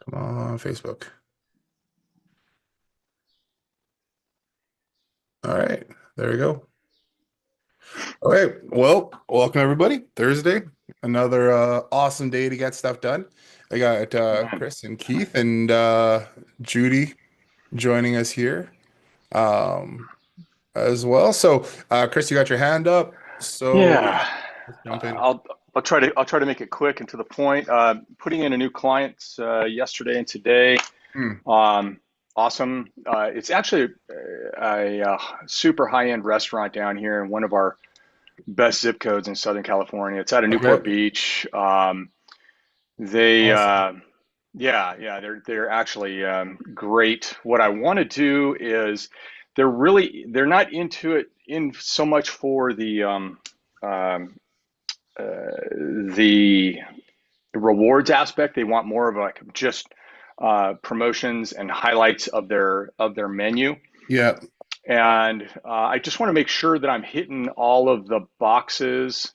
Come on, Facebook. All right, there we go. All right, well, welcome everybody. Thursday, another awesome day to get stuff done. I got Man, Chris and Keith and Judy joining us here um, as well. So, Chris, you got your hand up. So yeah, yeah, let's jump in. I'll try to make it quick and to the point. Putting in a new client yesterday and today. Hmm. Um, awesome. It's actually a super high-end restaurant down here in one of our best zip codes in Southern California. It's out of Newport Okay, Beach. They awesome. yeah, they're actually great. What I want to do is they're not into it in so much for um, the rewards aspect. They want more of like just promotions and highlights of their menu. Yeah, And I just want to make sure that I'm hitting all of the boxes.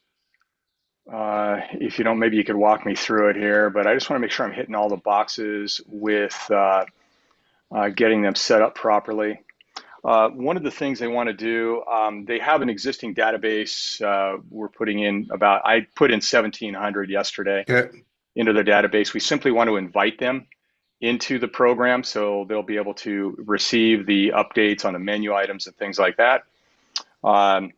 If you don't, maybe you could walk me through it here, but I just want to make sure I'm hitting all the boxes with getting them set up properly. One of the things they want to do, they have an existing database. We're putting in I put in 1,700 yesterday okay, into their database. We simply want to invite them into the program so they'll be able to receive the updates on the menu items and things like that. Um,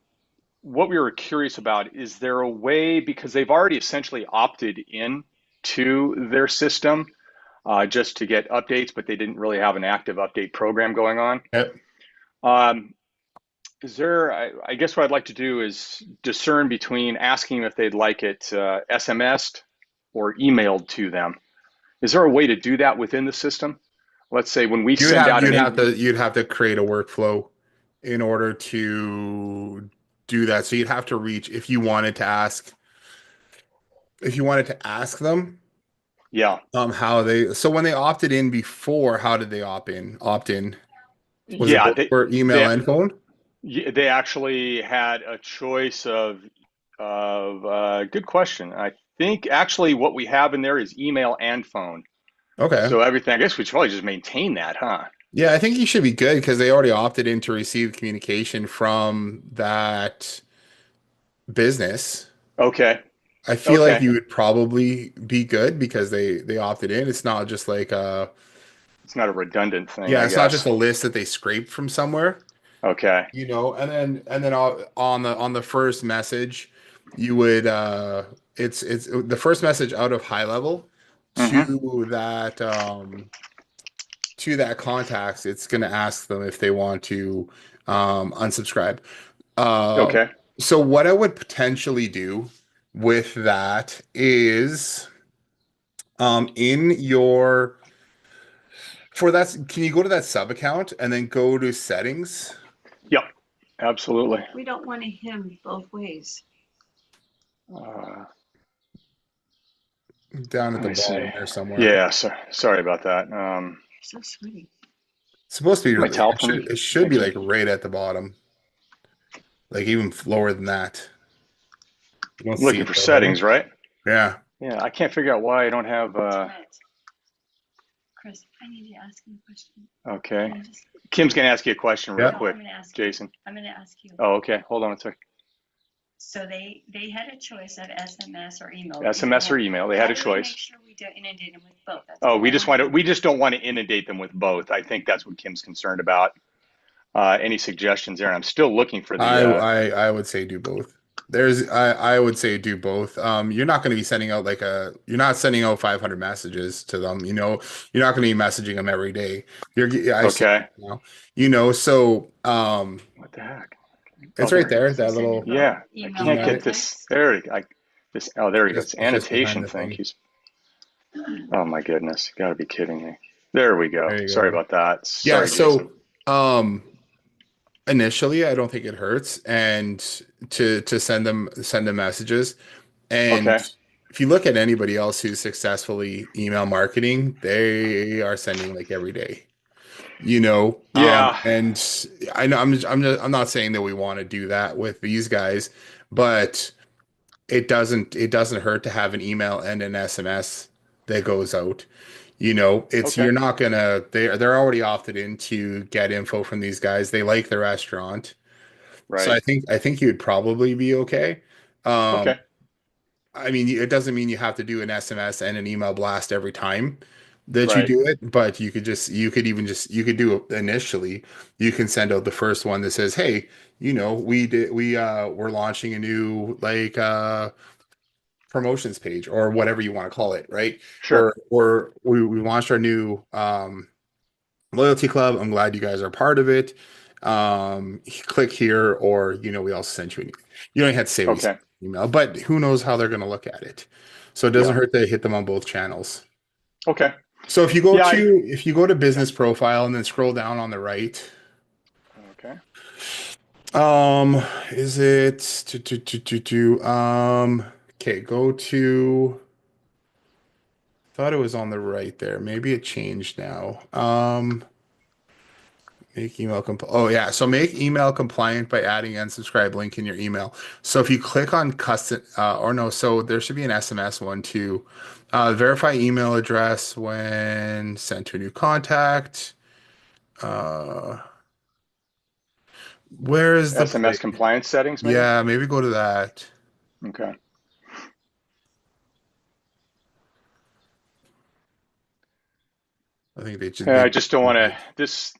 what we were curious about, is there a way, because they've already essentially opted in to their system just to get updates, but they didn't really have an active update program going on. okay. Um, I guess what I'd like to do is discern between asking if they'd like it SMS'd or emailed to them. Is there a way to do that within the system? Let's say when we You would send have out you'd an have in, to you'd have to create a workflow in order to do that. So you'd have to reach if you wanted to ask them yeah, how they so when they opted in before, how did they opt in? Was it yeah, both for email and phone? they actually had a choice of good question. I think actually what we have in there is email and phone. Okay. So everything, I guess we should probably just maintain that, huh? Yeah, I think you should be good because they already opted in to receive communication from that business. Okay, I feel like okay. you would probably be good because they opted in. It's not just like It's not a redundant thing, yeah, I it's not just guess. a list that they scraped from somewhere. Okay. And then on the first message you would it's the first message out of high level Mm-hmm. to that contacts. It's going to ask them if they want to unsubscribe. uh Okay. so what I would potentially do with that is in your for that, can you go to that sub account and then go to settings Yep. Absolutely. We don't want to him both ways. Uh, down at let the me see. bottom there somewhere? Yeah. Sorry about that. You're so sweet. It's supposed to be My really, towel for me. it should be Thank you. like right at the bottom, like even lower than that. You don't I'm see looking it for though, do settings, you? right? Yeah. Yeah. I can't figure out why I don't have. Chris, I need to ask you a question. Okay. Can you just, Kim's gonna ask you a question real Yeah. no, quick, I'm going to ask you. Jason. I'm going to ask you. Oh, okay. Hold on a sec. So they had a choice of SMS or email. SMS or email. They How had a do we make choice. sure we don't inundate them with both? That's Oh, all I want to know. we just don't want to inundate them with both. I think that's what Kim's concerned about. Any suggestions there? And I'm still looking for the. I would say do both. I would say do both. You're not going to be sending out you're not sending out 500 messages to them, you're not going to be messaging them every day. I see Okay. now, so What the heck? Oh, it's right there it there, is. So that send little it both, Yeah, I email can't email, get and this. text. There, this. Oh, there we go. It's just behind annotation. the Thank thing. you. Oh my goodness, you got to be kidding me. There we go. There you Sorry go. about that. Yeah, Sorry, Jason. so initially I don't think it hurts and to send them messages. And Okay. if you look at anybody else who's successfully email marketing, they are sending like every day, Yeah. and I know I'm not saying that we want to do that with these guys, but it doesn't hurt to have an email and an SMS that goes out. It's Okay. you're not gonna they're already opted in to get info from these guys. They like the restaurant. So Right. I think you'd probably be okay. Um, Okay. I mean, it doesn't mean you have to do an SMS and an email blast every time that you Right. do it, but you could do it initially. You can send out the first one that says, "Hey, we're launching a new promotions page or whatever you want to call it, right? Sure. We launched our new loyalty club. I'm glad you guys are part of it. Click here, or we also sent you an email. You don't have to say we sent Okay. an email, but who knows how they're going to look at it. So it doesn't Yeah. hurt to hit them on both channels. Okay. So Yeah. if you go to Yeah. business profile and then scroll down on the right, Okay. um, is it okay, go to thought it was on the right there. Maybe it changed now. Make email oh yeah, so make email compliant by adding unsubscribe link in your email. So if you click on custom or no, so there should be an SMS one too. Verify email address when sent to a new contact. Uh, where is the SMS play? compliance settings, maybe? Yeah, maybe go to that. Okay. I think they just Yeah, they I just don't want to. This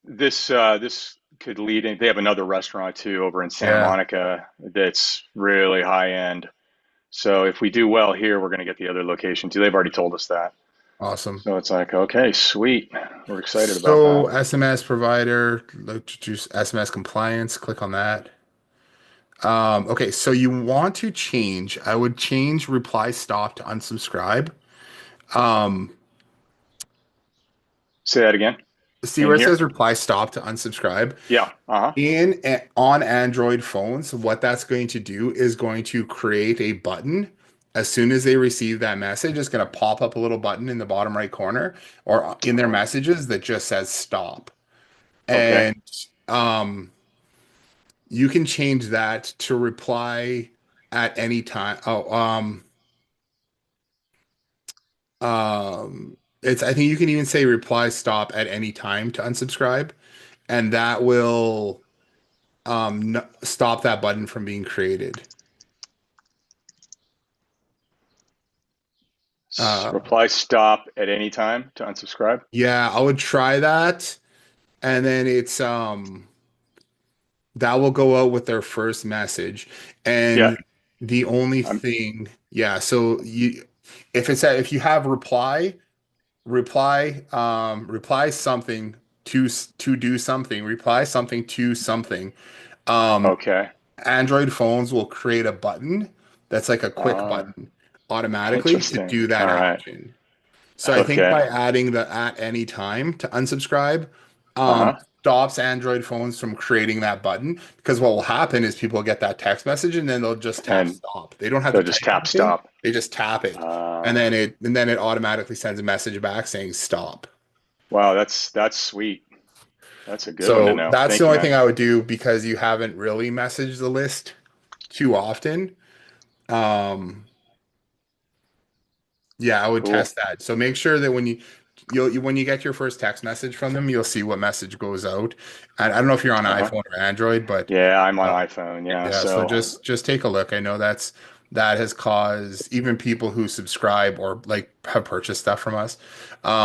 could lead in. They have another restaurant too over in Santa yeah, Monica that's really high end. So if we do well here, we're going to get the other location too. They've already told us that. awesome. So it's like, okay, sweet. We're excited about So that. SMS provider, look to choose SMS compliance, click on that. Okay, so you want to change. I would change reply stop to unsubscribe. Um, Say that again. See In where it says here? reply stop to unsubscribe? Yeah. Uh-huh. On Android phones, what that's going to do is going to create a button. As soon as they receive that message, it's going to pop up a little button in the bottom right corner or in their Oh, messages that just says stop. okay. And you can change that to reply at any time. It's I think you can even say reply stop at any time to unsubscribe, and that will stop that button from being created. Uh, Reply stop at any time to unsubscribe. yeah, I would try that, and then that will go out with their first message, Yeah. and the only I'm thing, yeah, so if you have reply something to do something, reply something to something. Um, okay. Android phones will create a button that's like a quick Uh, button automatically to Interesting. do that All right. action. So I think Okay. by adding the at any time to unsubscribe, Uh-huh. stops Android phones from creating that button because what will happen is people get that text message and then they'll just tap And stop. They don't have to they'll just type tap anything. stop. They just tap it. Uh, And then it automatically sends a message back saying stop. wow, that's sweet. That's a good one to So know. that's the Thank you, only man. thing I would do because you haven't really messaged the list too often. Um, yeah, I would Cool. test that. So make sure that when you get your first text message from them, you'll see what message goes out. And I don't know if you're on Uh-huh. iPhone or Android, but Yeah, I'm on uh, iPhone. Yeah, yeah, so so just take a look. I know that has caused even people who subscribe or like have purchased stuff from us,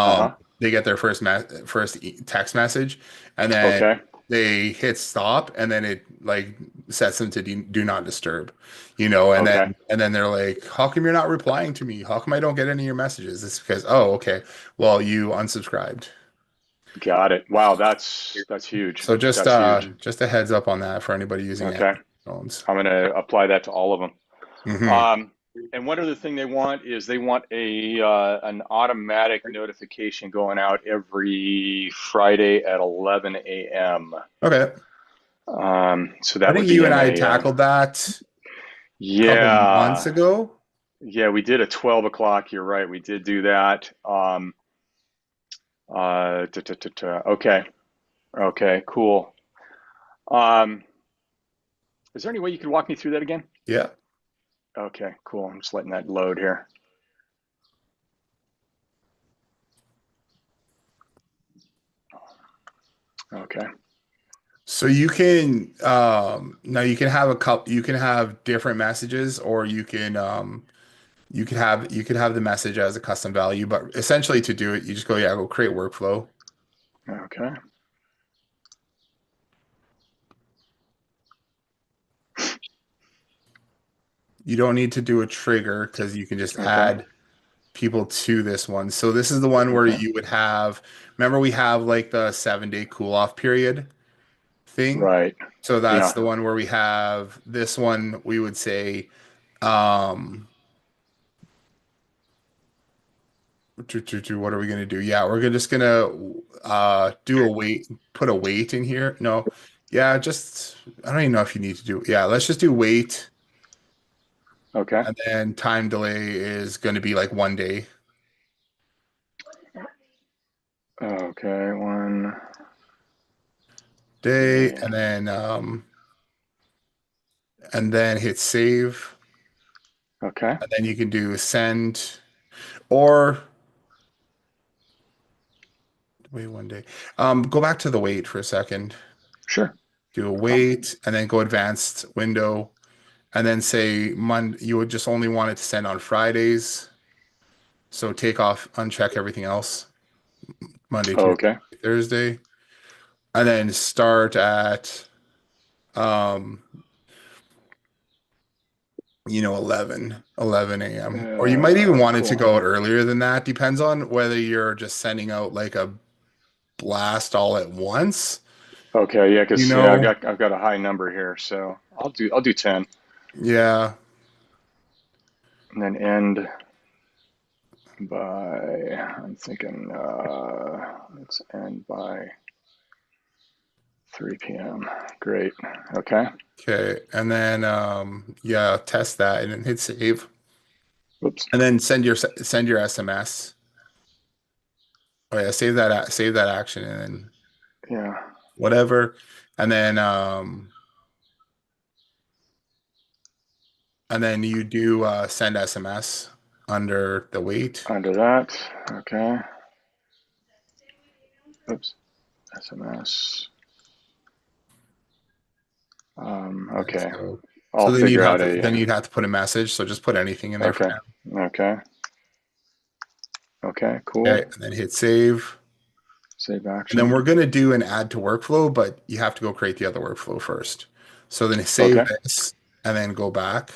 uh-huh. they get their text message, and then Okay. they hit stop, and then it like sets them to do not disturb, Okay. and then they're like, "How come you're not replying to me? How come I don't get any of your messages?" It's because, oh, okay, well, you unsubscribed. Got it. Wow, that's huge. So That's huge. just a heads up on that for anybody using Okay. Android phones. I'm gonna apply that to all of them. Hmm. Um, and one other thing they want is they want a an automatic notification going out every Friday at 11 a.m. Okay. So I that think would you be and in I a tackled that a couple months yeah, ago. yeah. We did a 12 o'clock. You're right. We did do that. Okay. Okay. Cool. Um, is there any way you could walk me through that again? Yeah. Okay. Cool. I'm just letting that load here. Okay. So you can now you can have a couple you can have different messages, or you could have the message as a custom value, but essentially to do it, you just go create workflow. Okay. You don't need to do a trigger because you can just Okay. add people to this one. So this is the one where Okay. you would have, remember we have like the 7 day cool off period thing. Right. So that's Yeah. the one where we have this one, we would say, um, what are we going to do? Yeah, just going to do a wait, put a wait in here. No, yeah, just, I don't even know if you need to do, yeah, let's just do wait. Okay. And then time delay is going to be like 1 day. Okay. One Day, day. and then hit save. Okay. And then you can do send or wait 1 day. Go back to the wait for a second. Sure. Do a Oh, wait and then go advanced window and then say you would just only want it to send on Fridays. So take off, uncheck everything else. Monday, Tuesday, okay. Thursday. And then start at um 11 a.m. Or you might even want it to Cool. go out earlier than that. Depends on whether you're just sending out like a blast all at once. Okay. Yeah. You Because yeah, know, I've got a high number here, so I'll do 10 yeah. and then end by, I'm thinking, let's end by 3 p.m. Great. Okay. Okay. And then yeah, test that and then hit save. Whoops. And then send your SMS. Oh yeah, save that action and then Yeah. whatever. And then you do send SMS under the wait. Under that. Okay. Oops. SMS. And Okay. so I'll figure out a. then you'd have to put a message. So just put anything in there for Okay. now. Okay. Okay. Cool. Okay, and then hit save. Save And then action. we're going to do an add to workflow, but you have to go create the other workflow first. So then save Okay. this and then go back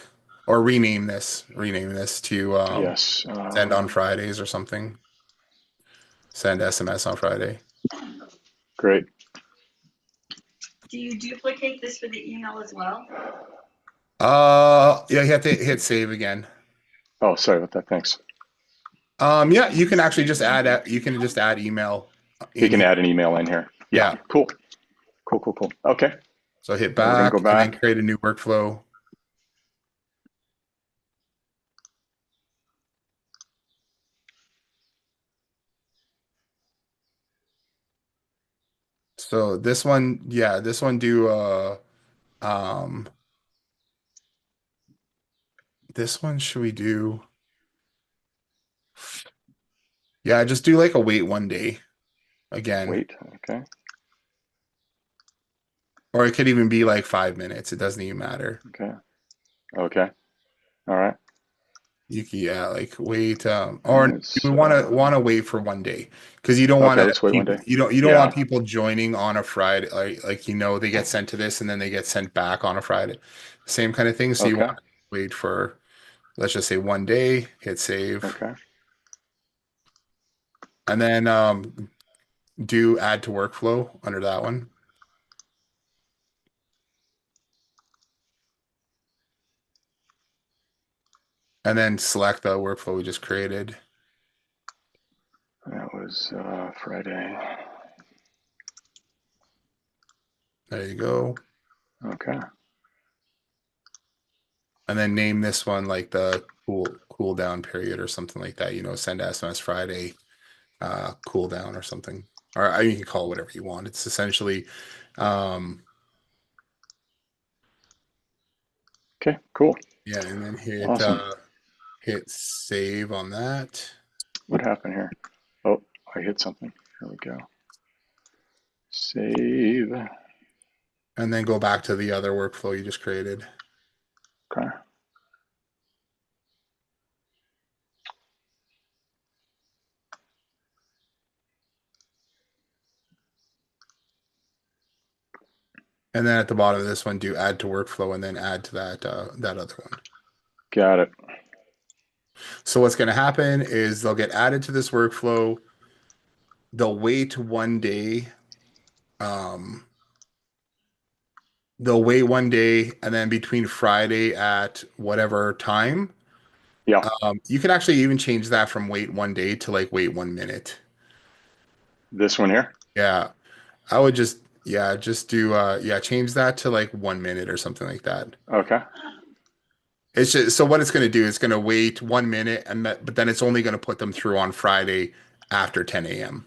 or rename this to Yes. send on Fridays or something. Send SMS on Friday. Great. Do you duplicate this for the email as well? Yeah, you have to hit save again. Oh, sorry about that. Thanks. Yeah, you can actually just you can just add email He in can here. add an email in here. Yeah. Yeah. Cool. Cool. Cool. Cool. Okay. So hit We're gonna go back and then back. create a new workflow. So this one, yeah, this one do um this one should we do? Yeah, just do like a wait 1 day again. Wait. Okay. Or it could even be like 5 minutes. It doesn't even matter. Okay. Okay. All right. You can, yeah, like wait, or And you it's would want to wait for 1 day because you don't want okay. to Let's wait one people day. you don't Yeah. want people joining on a Friday like they get sent to this and then they get sent back on a Friday. Same kind of thing. So you Okay. want to wait for let's just say 1 day, hit save, Okay. and then do add to workflow under that one, and then select the workflow we just created. That was Friday. There you go. Okay. And then name this one like the cool down period or something like that. Send SMS Friday, cool down or something. Or you can call it whatever you want. It's essentially, um, Okay. Cool. yeah, and then Awesome. hit save on that. What happened here? Oh, I hit something. There we go. Save. and then go back to the other workflow you just created. Okay. And then at the bottom of this one, do add to workflow and then add to that other one. Got it. So what's going to happen is they'll get added to this workflow. They'll wait 1 day. Um, they'll wait 1 day, and then between Friday at whatever time, Yeah. you can actually even change that from wait 1 day to like wait 1 minute. This one here. Yeah, I would just do change that to like 1 minute or something like that. Okay. It's just so what it's going to do is going to wait 1 minute but then it's only going to put them through on Friday after 10 a.m.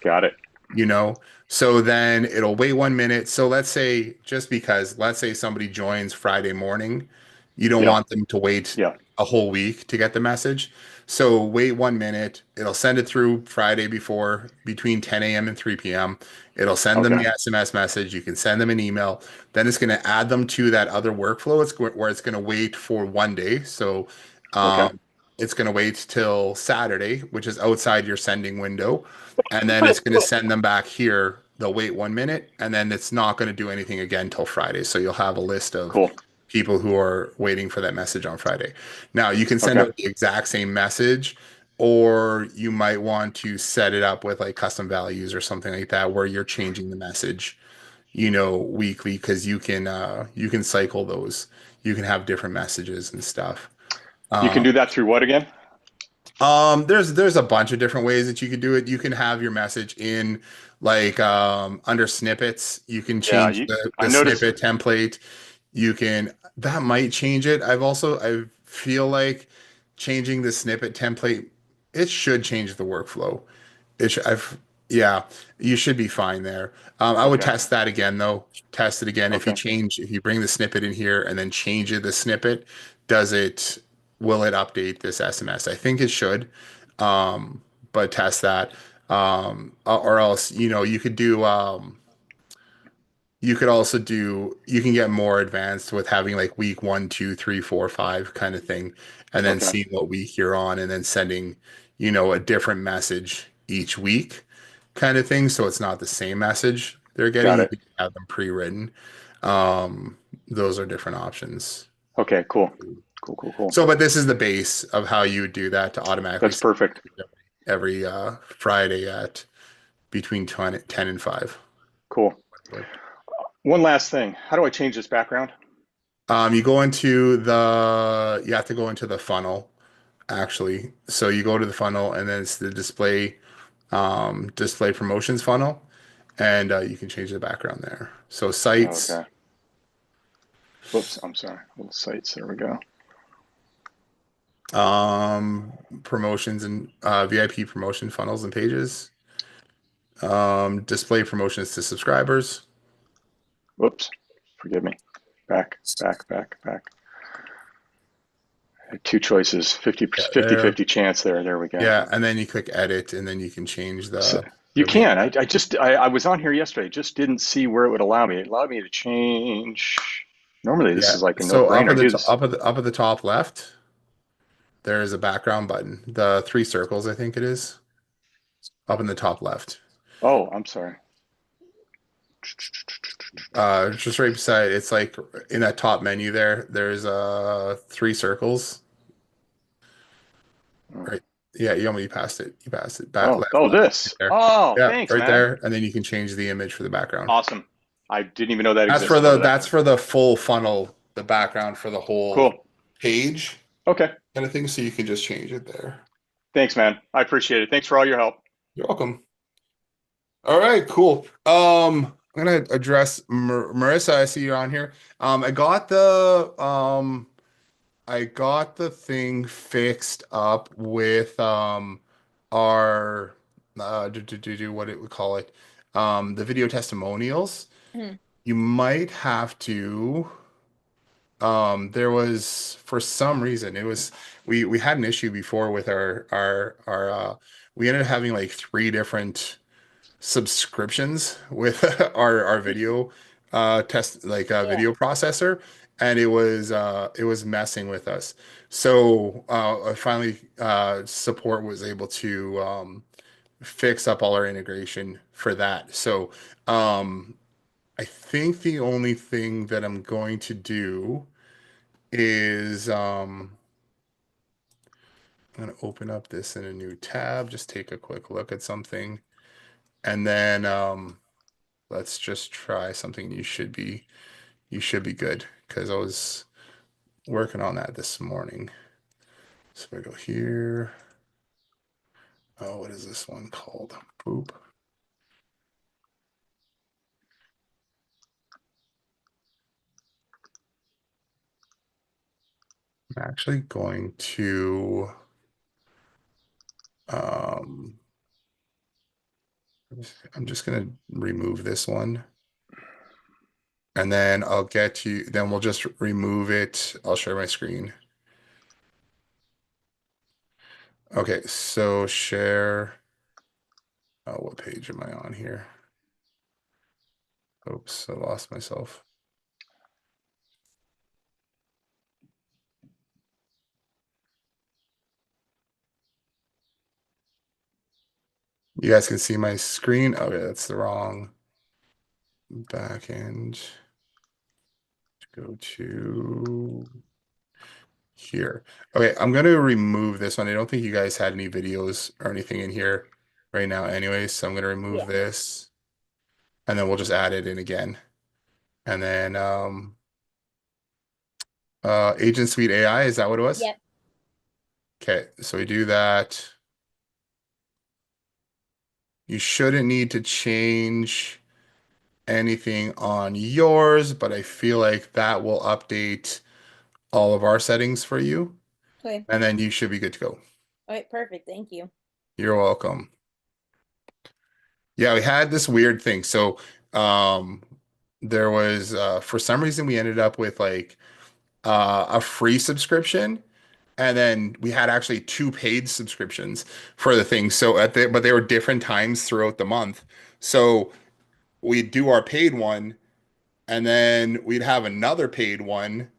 Got it. you know so then it'll wait 1 minute. So let's say somebody joins Friday morning, you don't Yeah. want them to wait Yeah. a whole week to get the message. So wait 1 minute, it'll send it through Friday before between 10 a.m and 3 p.m. It'll send them Okay. the SMS message. You can send them an email. Then it's going to add them to that other workflow. Where it's going to wait for 1 day. So Okay. it's going to wait till Saturday, which is outside your sending window, and then it's going to send them back here. They'll wait 1 minute, and then it's not going to do anything again till Friday. So you'll have a list of Cool. people who are waiting for that message on Friday. Now you can send Okay. out the exact same message, or you might want to set it up with like custom values or something like that, where you're changing the message, weekly, because you can cycle those. You can have different messages and stuff. You can Um, do that through what again? there's a bunch of different ways that you could do it. You can have your message in like under snippets. You can Yeah. change I the noticed. snippet template. You can that might change it. I feel like changing the snippet template, it should change the workflow. It should, I've yeah, you should be fine there. I would Okay. test that again though. Test it again. Okay. If you bring the snippet in here and then change the snippet, does it will it update this SMS? I think it should. Um, but test that. Or else, you could also you can get more advanced with having like week 1, 2, 3, 4, 5 kind of thing, and then Okay. seeing what week you're on, and then sending, a different message each week kind of thing. So it's not the same message they're getting. Got You it. can have them pre-written. Um, those are different options. Okay. Cool. Cool. Cool. Cool. So, but this is the base of how you would do that to automatically That's send perfect. every Friday at between 10 and 5. Cool. One last thing. How do I change this background? You have to go into the funnel actually. So you go to the funnel and then it's the display promotions funnel, and you can change the background there. So sites, Okay. Whoops. I'm sorry. Little sites. There we go. promotions and VIP promotion funnels and pages, display promotions to subscribers. Whoops. Forgive me. Back, back, back, back. Two choices. 50, Yeah, 50, there. 50 chance there. There we go. Yeah, and then you click edit, and then you can change So the you V. can. I was on here yesterday. Just didn't see where it would allow me. It allowed me to change. Normally, this Yeah. is like a So no-brainer. Do this. up at the top left, there is a background button. The three circles, I think it is, up in the top left. Oh, I'm sorry. Just right beside, it's like in that top menu there, there's three circles. Right. Yeah, you passed it. You passed it. Back Oh, left, oh, left, right this. there. Oh, Yeah, thanks, right man. there. And then you can change the image for the background. Awesome. I didn't even know that existed. That's for the full funnel, the background for the whole Cool. page Okay. kind of thing. So you can just change it there. Thanks, man. I appreciate it. Thanks for all your help. You're welcome. All right, cool. I'm gonna address Marissa. I see you're on here. I got the thing fixed up with our what it would call it, the video testimonials. Mhm. You might have to there was for some reason it was we had an issue before with our we ended up having like three different subscriptions with our video test like Yeah. video processor, and it was messing with us. So I finally support was able to fix up all our integration for that. So I think the only thing that I'm going to do is I'm going to open up this in a new tab, just take a quick look at something, and then let's just try something. You should be good because I was working on that this morning. So we go here. Oh, what is this one called? Boop. I'm actually going to um I'm just gonna remove this one. And then I'll get you, then we'll just remove it. I'll share my screen. Okay, so share. Oh, what page am I on here? Oops, I lost myself. You guys can see my screen. Okay, that's the wrong back end. Go to here. Okay, I'm going to remove this one. I don't think you guys had any videos or anything in here right now anyway, so I'm going to remove Yeah. this and then we'll just add it in again. And then Agent Suite AI, is that what it was? Yep. Okay, so we do that. You shouldn't need to change anything on yours, but I feel like that will update all of our settings for you, Okay. and then you should be good to go. All right, perfect. Thank you. You're welcome. Yeah, we had this weird thing. So, um, there was for some reason we ended up with like a free subscription, and then we had actually two paid subscriptions for the thing. So but they were different times throughout the month. So we'd do our paid one, and then we'd have another paid one,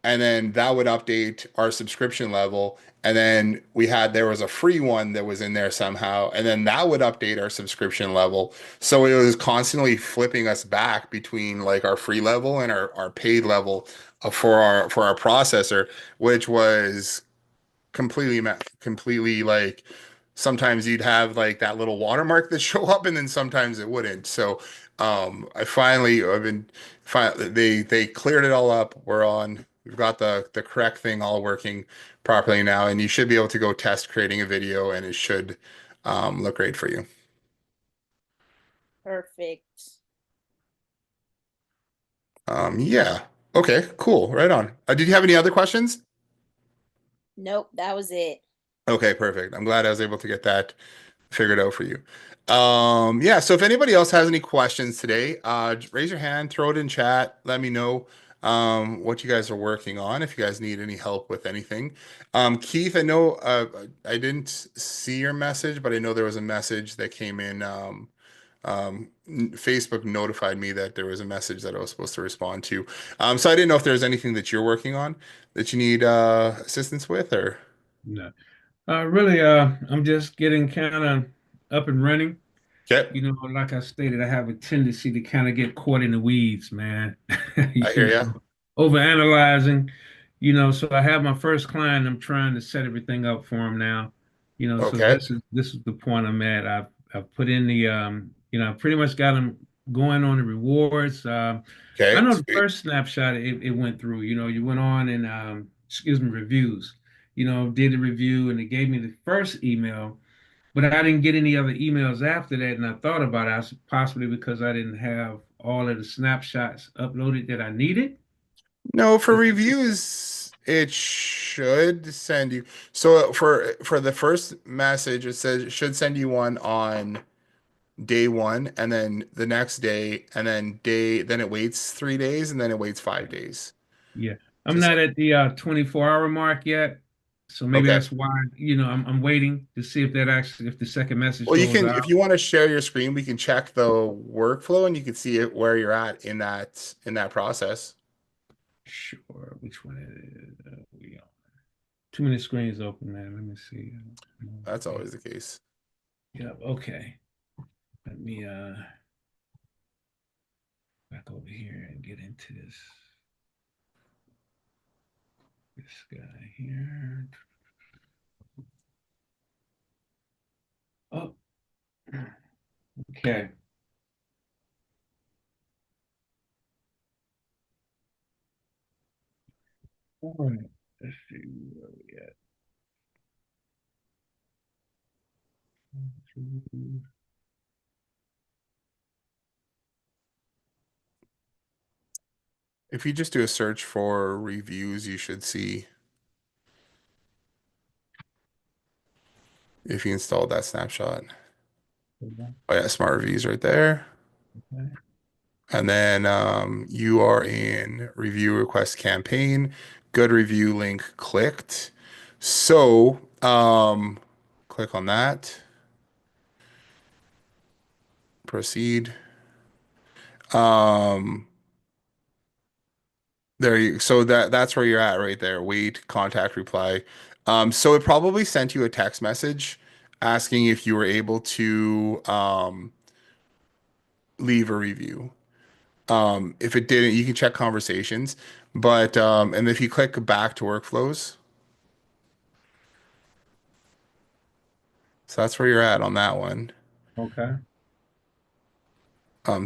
and then that would update our subscription level. And then there was a free one that was in there somehow, and then that would update our subscription level. So it was constantly flipping us back between like our free level and our paid level for our processor, which was completely like sometimes you'd have like that little watermark that show up and then sometimes it wouldn't. So I've been they cleared it all up. We've got the correct thing all working properly now, and you should be able to go test creating a video and it should look great for you. Perfect. Yeah. Okay, cool. Right on. Did you have any other questions? Nope, that was it. Okay, perfect. I'm glad I was able to get that figured out for you. Yeah, so if anybody else has any questions today, just raise your hand, throw it in chat, let me know what you guys are working on, if you guys need any help with anything. Keith, I know I didn't see your message, but I know there was a message that came in. Facebook notified me that there was a message that I was supposed to respond to. So I didn't know if there's anything that you're working on that you need assistance with, or No. Really, I'm just getting kind of up and running. okay, You know, like I stated, I have a tendency to kind of get caught in the weeds, man. I hear You you. know, overanalyzing. You know, so I have my first client. I'm trying to set everything up for him now. You know, so Okay, this is the point I'm at. I've put in the you know, I pretty much got him going on the rewards. I okay, know the sweet. first snapshot it went through. You know, you went on and excuse me, reviews. You know, did the review and it gave me the first email, but I didn't get any other emails after that. And I thought about it, possibly because I didn't have all of the snapshots uploaded that I needed. No, for reviews, it should send you. So for the first message, it says it should send you one on day one, and then the next day, and then it waits 3 days, and then it waits 5 days Yeah, I'm to send. not at the 24-hour mark yet. So maybe Okay. that's why, I'm waiting to see if that actually, if the second message Well, you goes can, out. if you want to share your screen, we can check the workflow and you can see it where you're at in that process. Sure. Which one it is? We on. Too many screens open, man. Let me see. That's always the case. Yep. Okay. Let me back over here and get into this guy here. Oh, okay. All right. Let's see where we at. If you just do a search for reviews, you should see if you installed that snapshot. Oh yeah, smart reviews right there. Okay. And then you are in review request campaign, good review link clicked. So click on that, proceed. Um, there you so that's where you're at right there. Wait, contact reply. So it probably sent you a text message asking if you were able to leave a review. If it didn't, you can check conversations. But and if you click back to workflows, so that's where you're at on that one. Okay.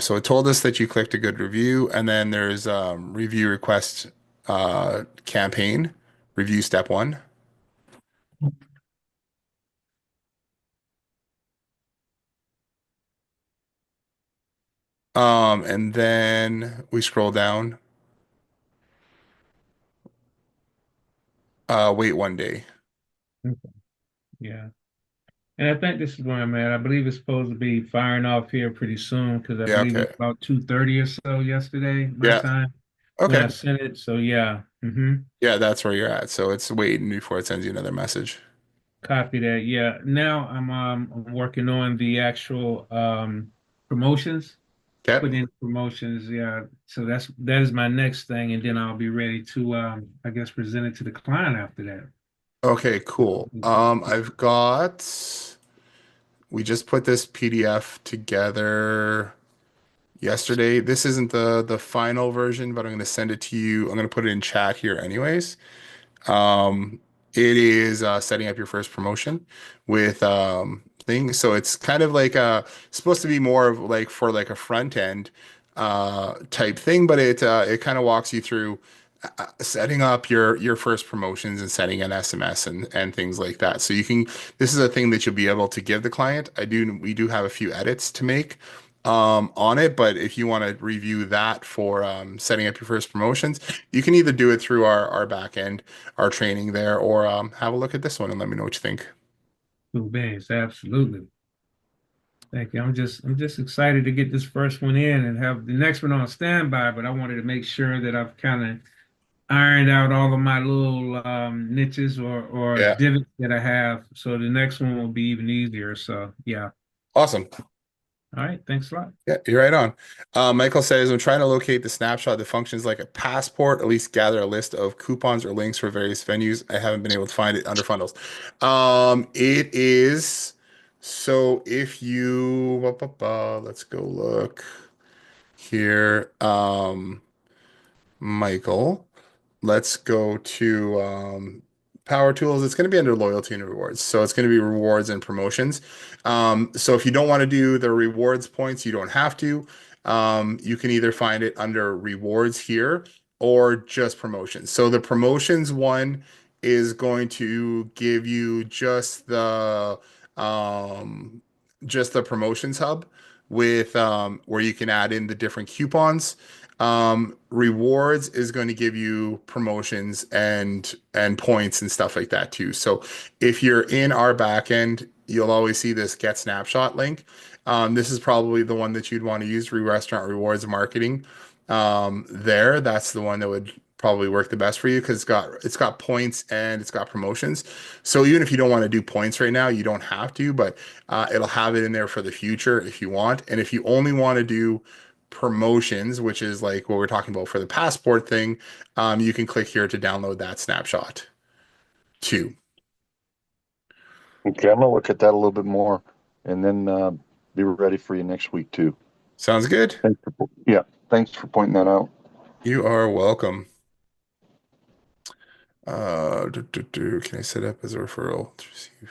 So it told us that you clicked a good review, and then there's review request campaign, review step one. And then we scroll down, wait 1 day. Okay. Yeah. And I think this is where I'm at. I believe it's supposed to be firing off here pretty soon because I Yeah, believe okay. it's about 2:30 or so yesterday, my Yeah, time when okay. I sent it. So yeah. Yeah, that's where you're at. So it's waiting before it sends you another message. Copy that. Yeah. Now I'm working on the actual promotions. Okay. Put in promotions. Yeah. So that is my next thing, and then I'll be ready to I guess present it to the client after that. Okay, cool. We just put this PDF together yesterday. This isn't the final version, but I'm going to send it to you. I'm going to put it in chat here anyways. Um, it is setting up your first promotion with things. So it's kind of like supposed to be more of like for like a front end type thing, but it kind of walks you through setting up your first promotions and setting an SMS and things like that. So you can this is a thing that you'll be able to give the client. We do have a few edits to make on it, but if you want to review that for setting up your first promotions, you can either do it through our back end, our training there, or have a look at this one and let me know what you think. Cool beans. Absolutely. Thank you. I'm just excited to get this first one in and have the next one on standby, but I wanted to make sure that I've kind of ironed out all of my little niches or Yeah, divots that I have. So the next one will be even easier. So yeah. awesome. All right. Thanks a lot. Yeah, you're right on. Michael says, I'm trying to locate the snapshot that functions like a passport, at least gather a list of coupons or links for various venues. I haven't been able to find it under funnels. It is, so if you, let's go look here. Michael. Let's go to Power Tools. It's going to be under loyalty and rewards. So it's going to be rewards and promotions. So if you don't want to do the rewards points, you don't have to. You can either find it under rewards here or just promotions. So the promotions one is going to give you just the promotions hub with where you can add in the different coupons. Rewards is going to give you promotions and points and stuff like that too. So if you're in our backend, you'll always see this get snapshot link. This is probably the one that you'd want to use for restaurant rewards marketing. That's the one that would probably work the best for you because it's got points and it's got promotions. So even if you don't want to do points right now, you don't have to, but it'll have it in there for the future if you want. And if you only want to do promotions, which is like what we're talking about for the passport thing, you can click here to download that snapshot too. Okay, I'm gonna look at that a little bit more, and then be ready for you next week too. Sounds good. Yeah, thanks for pointing that out. You are welcome. Can I set up as a referral to receive?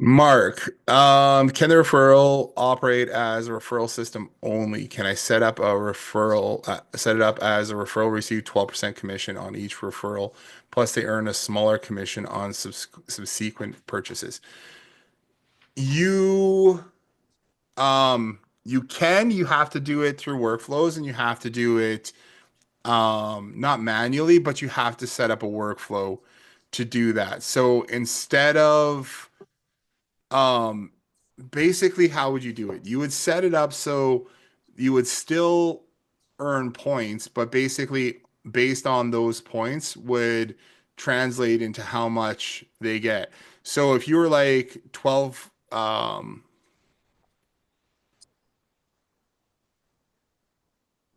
Mark, can the referral operate as a referral system only? Can I set it up as a referral, receive 12% commission on each referral, plus they earn a smaller commission on subsequent purchases? You, you have to do it through workflows and you have to do it, not manually, but you have to set up a workflow to do that. So instead of, um, basically, how would you do it? You would set it up so you would still earn points, but basically, based on those points, would translate into how much they get. So if you were like 12,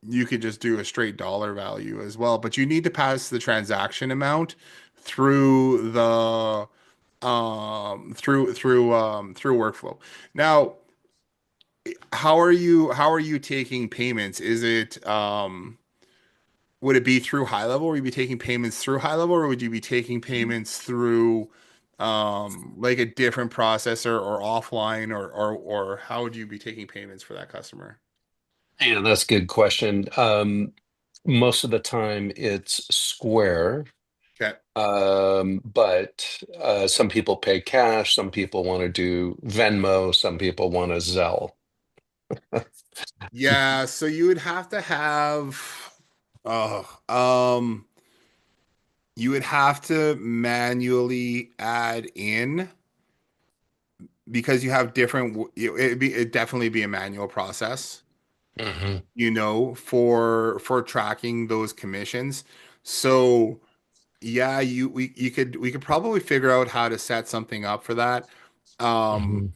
you could just do a straight dollar value as well, but you need to pass the transaction amount through the through workflow. Now, how are you taking payments? Is it would it be through high level? Would you be taking payments through high level, or would you be taking payments through like a different processor or offline, or how would you be taking payments for that customer? Yeah, that's a good question. Most of the time it's Square, Okay. but some people pay cash, some people want to do Venmo, some people want to Zelle. Yeah, so you would have to have oh, you would have to manually add in because you have it'd definitely be a manual process, Mhm. for tracking those commissions. So yeah, we could probably figure out how to set something up for that. Um, Mhm.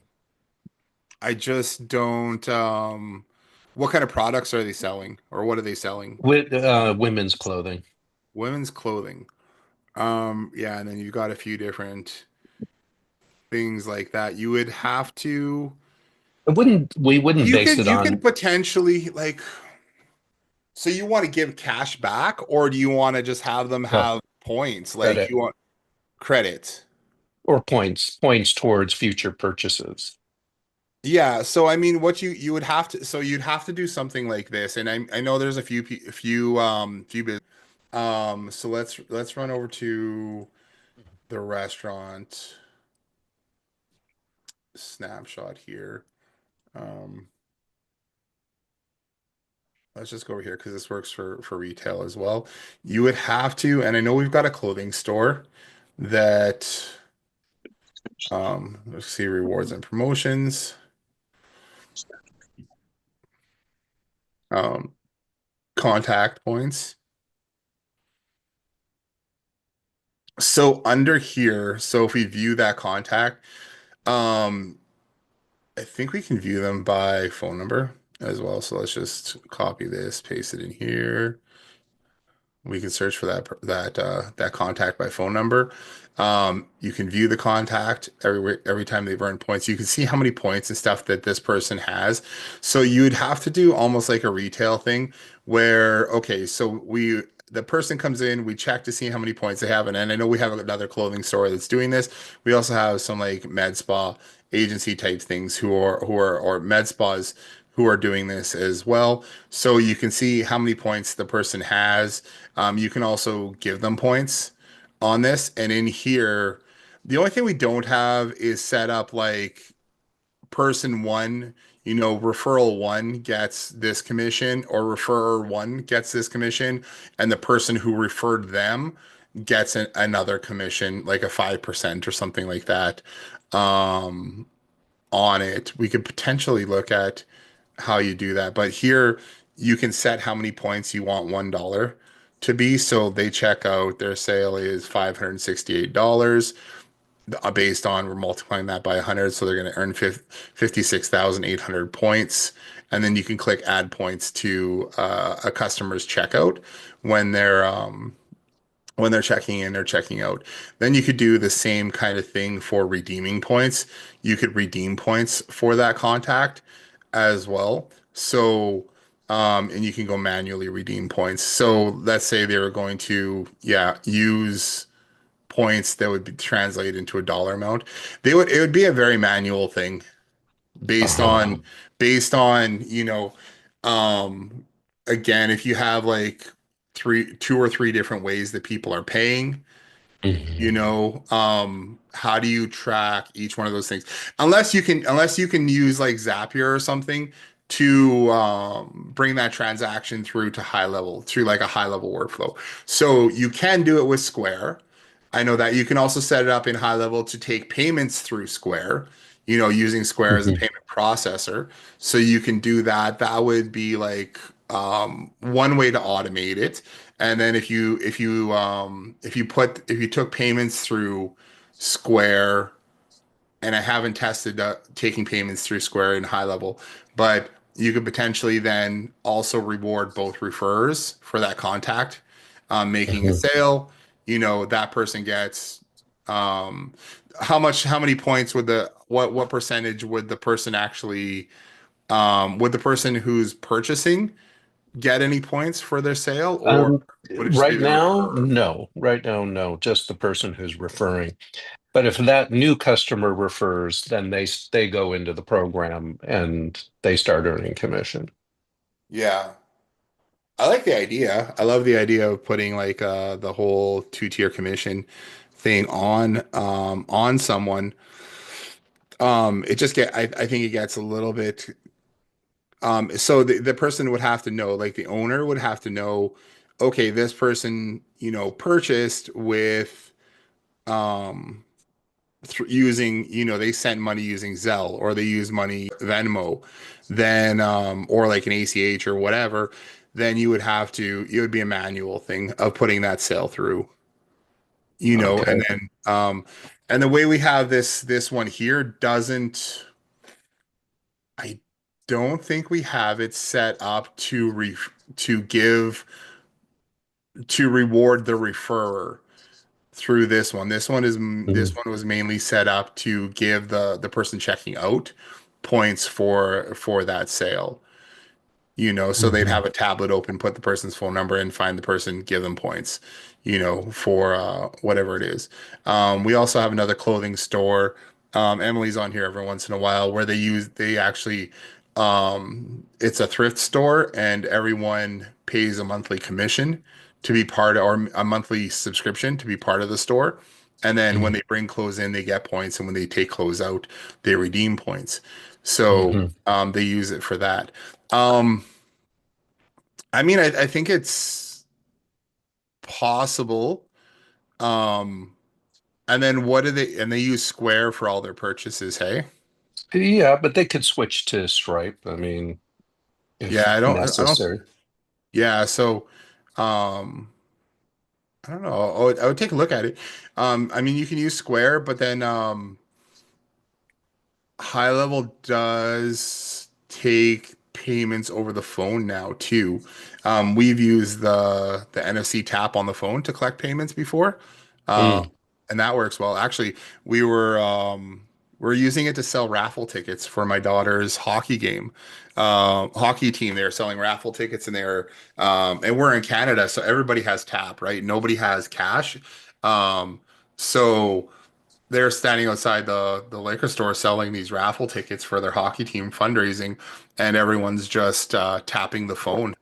I just don't what kind of products are they selling or what are they selling? With women's clothing. Women's clothing. Yeah, and then you've got a few different things like that. You would have to We wouldn't you base could it you could on potentially like so you want to give cash back or do you want to just have them uh, have points? Like credit you want credit? or points towards future purchases. Yeah, so I mean what you would have to so you'd have to do something like this and I know there's so let's run over to the restaurant snapshot here. Um let's just go over here because this works for retail as well. You would have to, and I know we've got a clothing store that let's see rewards and promotions. Um contact points. So under here, so if we view that contact, um I think we can view them by phone number as well. So let's just copy this, paste it in here. We can search for that contact by phone number. You can view the contact every time they've earned points. You can see how many points and stuff that this person has. So you'd have to do almost like a retail thing where, okay, so the person comes in, we check to see how many points they have, and I know we have another clothing store that's doing this. We also have some like med spa agency type things who are or med spas who are doing this as well. So you can see how many points the person has. You can also give them points on this. And in here, the only thing we don't have is set up like person one, referral one gets this commission or referrer one gets this commission, and the person who referred them gets another commission, like a 5% or something like that, on it. We could potentially look at how you do that. But here you can set how many points you want $1 to be. So they check out, their sale is $568 based on, we're multiplying that by 100. So they're going to earn 56,800 points. And then you can click add points to a customer's checkout when they're checking in or checking out. Then you could do the same kind of thing for redeeming points. You could redeem points for that contact as well. So, and you can go manually redeem points. So let's say they were going to, yeah, use points that would be translated into a dollar amount. It would be a very manual thing based Uh-huh. on, based on, um, again, if you have like two or three different ways that people are paying, Mhm. how do you track each one of those things? Unless you can use like Zapier or something to bring that transaction through to high level, through like a high level workflow. So you can do it with Square. I know that you can also set it up in high level to take payments through Square, using Square as a Mhm. payment processor. So you can do that. That would be like one way to automate it. And then if you took payments through Square, and I haven't tested taking payments through Square in high level, but you could potentially then also reward both referrers for that contact making a Mhm. sale. That person gets um, how many points would what percentage would the person actually would the person who's purchasing get any points for their sale, or Um, would it just be right the now, referrer? no. Right now, no. Just the person who's referring. But if that new customer refers, then they go into the program and they start earning commission. Yeah. I like the idea. I love the idea of putting like the whole two-tier commission thing on someone. It just I think it gets a little bit so the person would have to know, like the owner would have to know, okay, this person, purchased with um using, they sent money using Zelle, or they use money Venmo, then or like an ACH or whatever, then it would be a manual thing of putting that sale through, Okay. and then and the way we have this one here doesn't, I don't think we have it set up to give to reward the referrer through this one. This Mm. one was mainly set up to give the person checking out points for that sale. So they'd have Mhm. a tablet open, put the person's phone number in, find the person, give them points, for whatever it is. We also have another clothing store. Emily's on here every once in a while where they actually, it's a thrift store and everyone pays a monthly commission to be part of, or a monthly subscription to be part of the store. And then when Mhm. they bring clothes in, they get points. And when they take clothes out, they redeem points. So Mhm. they use it for that. Um, I mean, I think it's possible. Um, and then and they use Square for all their purchases, hey? Yeah, but they could switch to Stripe, I mean, Yeah, if I don't, necessary. yeah, so, um, I don't know. I would take a look at it. I mean, you can use Square, but then, High Level does take payments over the phone now too. We've used the NFC tap on the phone to collect payments before, uh, Mm. and that works well. Actually, we're using it to sell raffle tickets for my daughter's hockey game, hockey team. They're selling raffle tickets, and we're in Canada, so everybody has tap, right? Nobody has cash. So they're standing outside the liquor store selling these raffle tickets for their hockey team fundraising, and everyone's just tapping the phone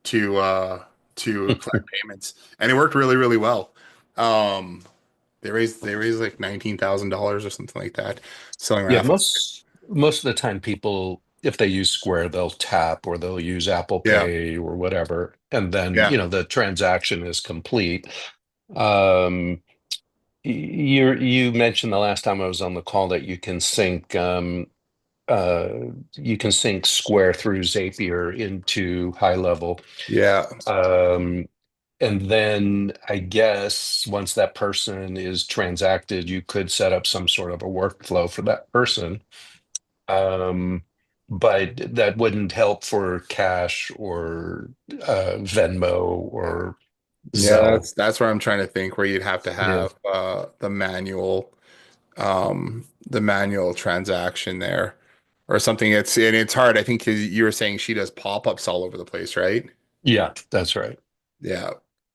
to uh, to collect payments, and it worked really really well. Um, they raised like $19,000 or something like that selling Yeah, raffle tickets. most of the time people, if they use Square, they'll tap or they'll use Apple Yeah, Pay or whatever, and then, yeah, the transaction is complete. Um, you mentioned the last time I was on the call that you can sync. uh, you can sync Square through Zapier into high level. Yeah. And then I guess once that person is transacted, you could set up some sort of a workflow for that person. Um, but that wouldn't help for Cash or Venmo or Yeah, Zelle. that's where I'm trying to think where you'd have to Yeah. have the manual transaction there or something. It's hard. I think 'cause you were saying she does pop-ups all over the place, right? Yeah, that's right. Yeah.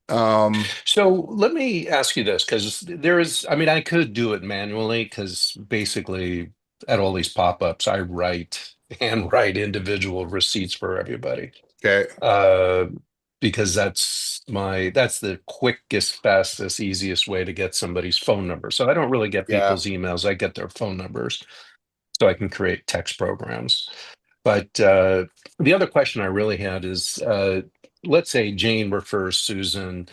Um, So let me ask you this, because there is, I mean, I could do it manually because basically at all these pop-ups, I handwrite individual receipts for everybody. okay. Uh, because that's the quickest, fastest, easiest way to get somebody's phone number. So I don't really get Yeah. people's emails. I get their phone numbers so I can create text programs. But the other question I really had is, let's say Jane refers Susan,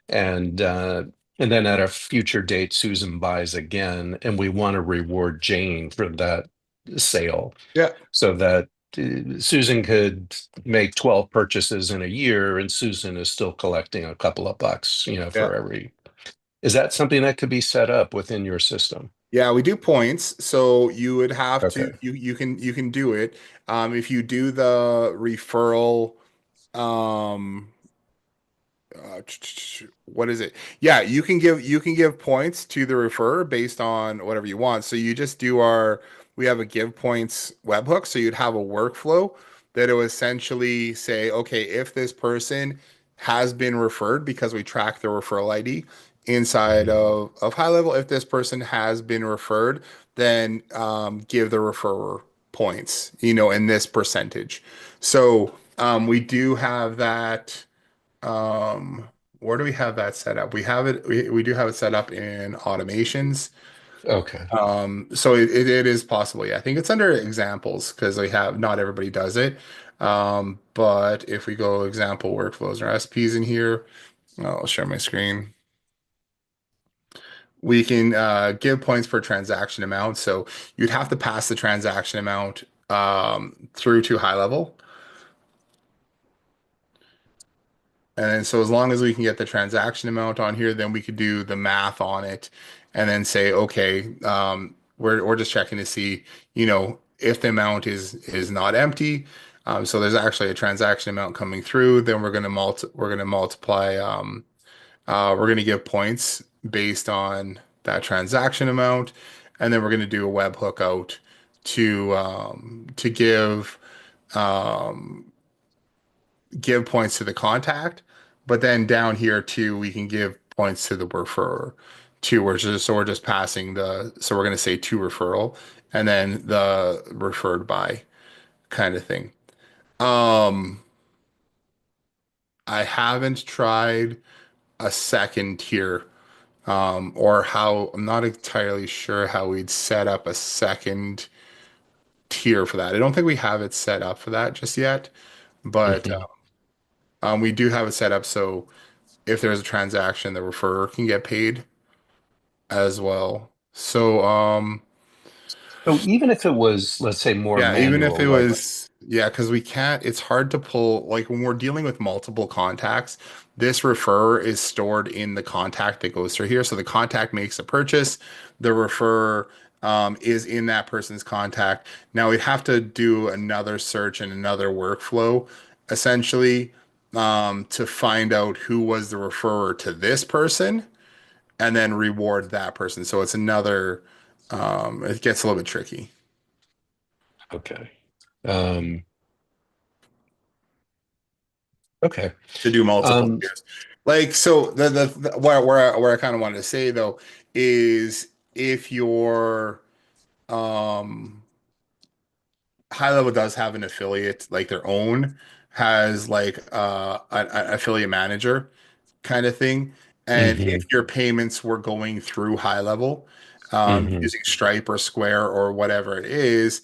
and uh, and then at a future date, Susan buys again, and we want to reward Jane for that sale, Yeah. so that Susan could make 12 purchases in a year, and Susan is still collecting a couple of bucks, Yeah. for every. Is that something that could be set up within your system? Yeah, we do points. So you would have to Okay. you can do it. If you do the referral um what is it? Yeah, you can give points to the referrer based on whatever you want. So you just do we have a give points webhook. So you'd have a workflow that will essentially say, okay, if this person has been referred because we track the referral ID inside Mhm. of high level, if this person has been referred, then give the referrer points, in this percentage. So we do have that where do we have that set up? We do have it set up in automations. Okay. So it is possible. Yeah, I think it's under examples because not everybody does it. But if we go example workflows or SPs in here, I'll share my screen. We can give points per transaction amount. So you'd have to pass the transaction amount through to high level. And then, so as long as we can get the transaction amount on here, then we could do the math on it and then say, okay, we're just checking to see, if the amount is not empty. So there's actually a transaction amount coming through, then we're gonna multiply, we're gonna give points based on that transaction amount, and then we're gonna do a webhook out to um, give points to the contact, but then down here too, we can give points to the referrer too. We're just passing so we're going to say to referral and then the referred by kind of thing. Um, I haven't tried a second tier, or I'm not entirely sure how we'd set up a second tier for that. I don't think we have it set up for that just yet, but Mhm. we do have it set up so if there's a transaction, the referrer can get paid as well. So, So even if it was, let's say, more yeah, even if manual, it like, was, yeah, because it's hard to pull, like when we're dealing with multiple contacts, this referrer is stored in the contact that goes through here. So the contact makes a purchase, the referrer is in that person's contact. Now we'd have to do another search and another workflow essentially to find out who was the referrer to this person and then reward that person. So it's it gets a little bit tricky okay. Um, okay. to do multiple Um, tiers. Like, so where I kind of wanted to say though is if your um high level does have an affiliate like their own has like an affiliate manager kind of thing. And if mhm, your payments were going through high level, mhm. using Stripe or Square or whatever it is,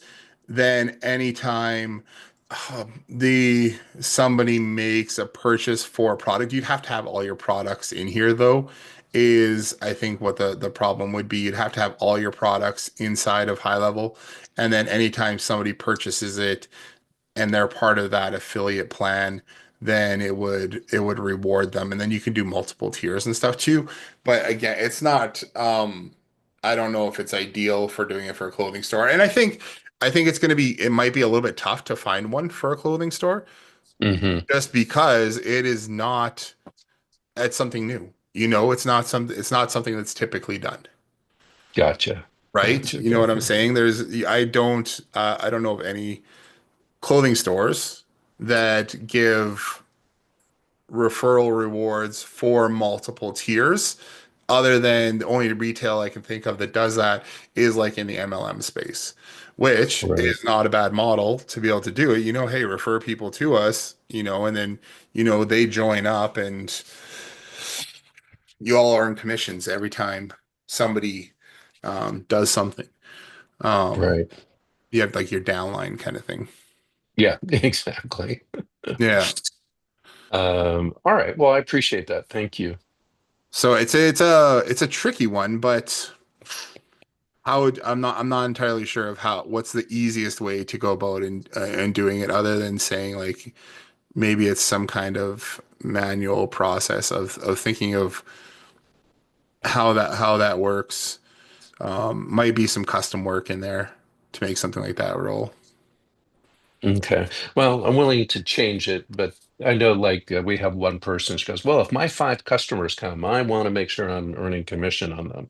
then anytime. the somebody makes a purchase for a product, you'd have to have all your products in here though, is I think what the problem would be. You'd have to have all your products inside of high level, and then anytime somebody purchases it and they're part of that affiliate plan, then it would reward them, and then you can do multiple tiers and stuff too. But again, it's not I don't know if it's ideal for doing it for a clothing store. And I think it might be a little bit tough to find one for a clothing store Hmm. just because it's something new. It's not something that's typically done. Gotcha. Right? Gotcha. You know what I'm Gotcha. saying? I don't know of any clothing stores that give referral rewards for multiple tiers, other than the only retail I can think of that does that is like in the MLM space, which Right. is not a bad model to be able to do it. Hey, refer people to us, and then, they join up and you all earn commissions every time somebody does something. Um, Right. you have like your downline kind of thing. Yeah, exactly. Yeah. All right. Well, I appreciate that. Thank you. So it's a tricky one, but I'm not entirely sure of what's the easiest way to go about and doing it, other than saying like maybe it's some kind of manual process of thinking of how that works. Might be some custom work in there to make something like that roll. Okay. Well, I'm willing to change it, but I know like we have one person, she goes, well, if my 5 customers come, I want to make sure I'm earning commission on them.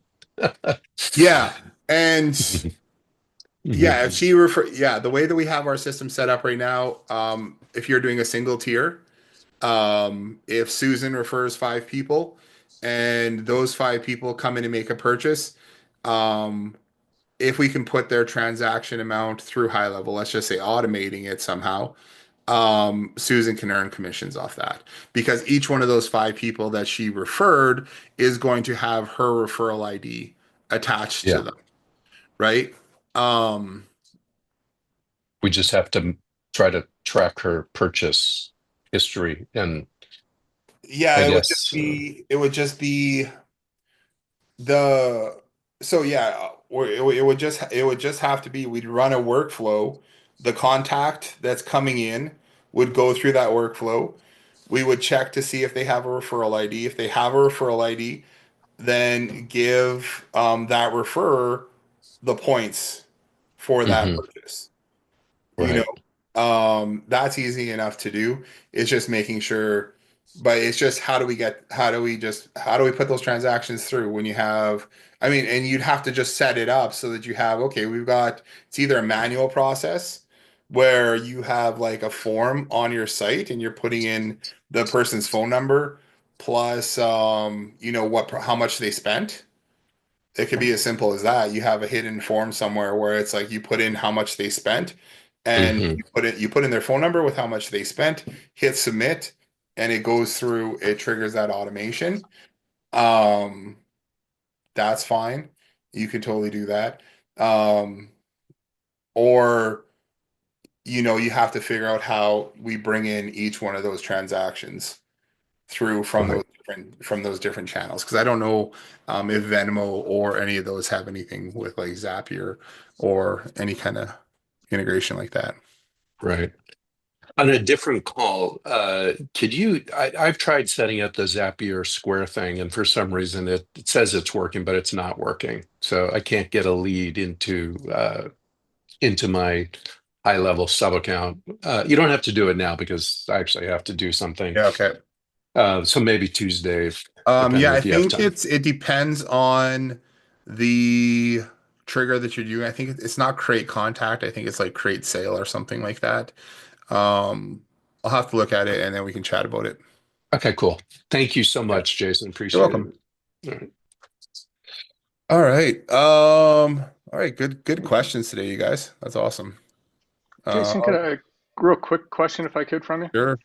Yeah, and Mhm. yeah, if she refer yeah, the way that we have our system set up right now, if you're doing a single tier, if Susan refers 5 people and those 5 people come in and make a purchase, um, if we can put their transaction amount through high level, let's just say automating it somehow, Susan can earn commissions off that, because each one of those 5 people that she referred is going to have her referral ID attached to Yeah, them, right? Um, we just have to try to track her purchase history, and yeah, I it would just guess be the so yeah, it would just have to be, we'd run a workflow. The contact that's coming in would go through that workflow. We would check to see if they have a referral ID. If they have a referral ID, then give that referrer the points for that hmm, purchase. you right. know that's easy enough to do. It's just making sure, but it's just how do we put those transactions through when you have, I mean, and you'd have to just set it up so that you have, okay, it's either a manual process where you have like a form on your site and you're putting in the person's phone number plus how much they spent. It could be as simple as that. You have a hidden form somewhere where it's like you put in how much they spent, and Hmm. you put in their phone number with how much they spent, hit submit, and it goes through, it triggers that automation. Um, that's fine. You could totally do that. Um, or you have to figure out how we bring in each one of those transactions through Right. from those different channels, because I don't know if Venmo or any of those have anything with like Zapier or any kind of integration like that. Right. On a different call, I've tried setting up the Zapier Square thing, and for some reason it says it's working, but it's not working. So I can't get a lead into my high level sub account. You don't have to do it now because I actually have to do something. Yeah, okay. So maybe Tuesday, Yeah, depending I if you have think time. it depends on the trigger that you're doing. I think it's not create contact. I think it's like create sale or something like that. Um, I'll have to look at it and then we can chat about it. Okay, cool. Thank you so Yeah, much, Jason. you're Appreciate welcome. it. All right. All right. All right. Good questions today, you guys. That's awesome. Uh, Jason, could I real quick question if I could from you? sure.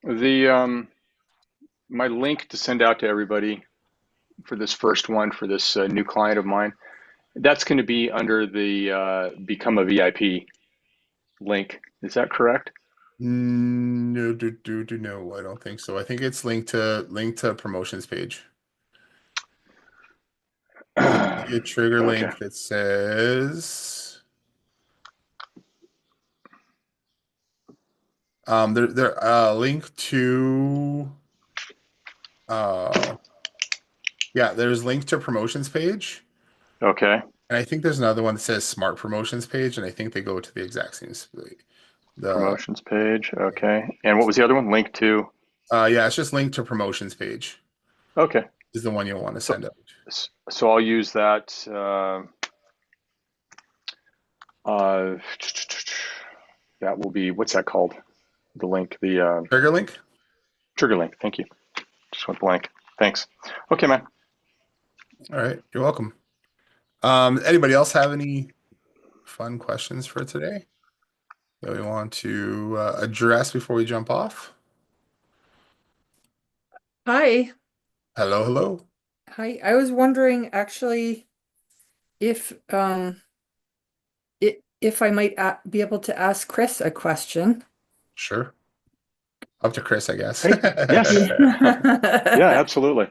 The my link to send out to everybody for this first one for this new client of mine, that's going to be under the become a VIP link. Is that correct? No, no, I don't think so. I think it's linked to promotions page. You see a trigger Okay. link that says they're link to uh yeah, there's link to promotions page. Okay. And I think there's another one that says smart promotions page, and I think they go to the exact same the Promotions page. Okay. And what was the other one? Link to. yeah, it's just linked to promotions page Okay. is the one you'll want to So send out. so I'll use that. Uh, that will be, what's that called? The link, the Trigger link? trigger link. Thank you. Just went blank. Thanks. Okay, man. All right, you're welcome. Anybody else have any fun questions for today that we want to address before we jump off? Hi. Hello, hello. Hi. I was wondering actually if if I might be able to ask Chris a question. Sure. Up to Chris, I guess. Hey, yes. Yeah, absolutely.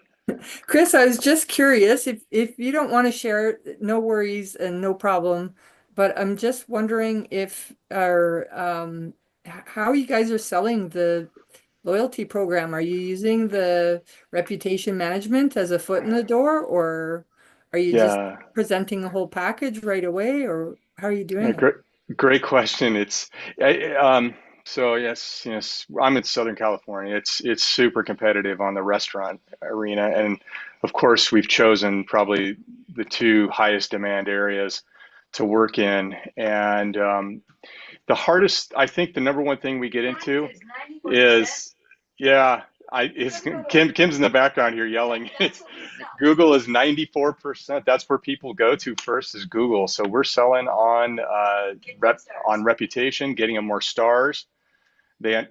Chris, I was just curious if you don't want to share, no worries and no problem. But I'm just wondering if how you guys are selling the loyalty program. Are you using the reputation management as a foot in the door, or are you just Yeah. presenting a whole package right away, or how are you Yeah, doing it? great question. So yes, I'm in Southern California. It's super competitive on the restaurant arena, and of course, we've chosen probably the two highest demand areas to work in. And the hardest, I think, the number one thing we get into is, yeah, Kim's in the background here yelling. Google is 94%. That's where people go to first is Google. So we're selling on on reputation, getting them more stars.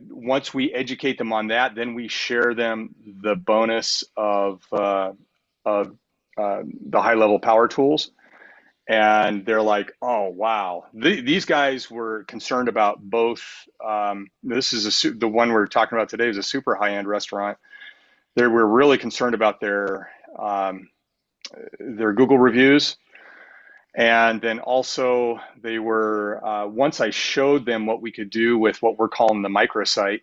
Once we educate them on that, then we share them the bonus of the high level power tools. And they're like, oh wow, these guys were concerned about both. This is the one we're talking about today is a super high end restaurant. They were really concerned about their Google reviews. And then also they were, once I showed them what we could do with what we're calling the microsite,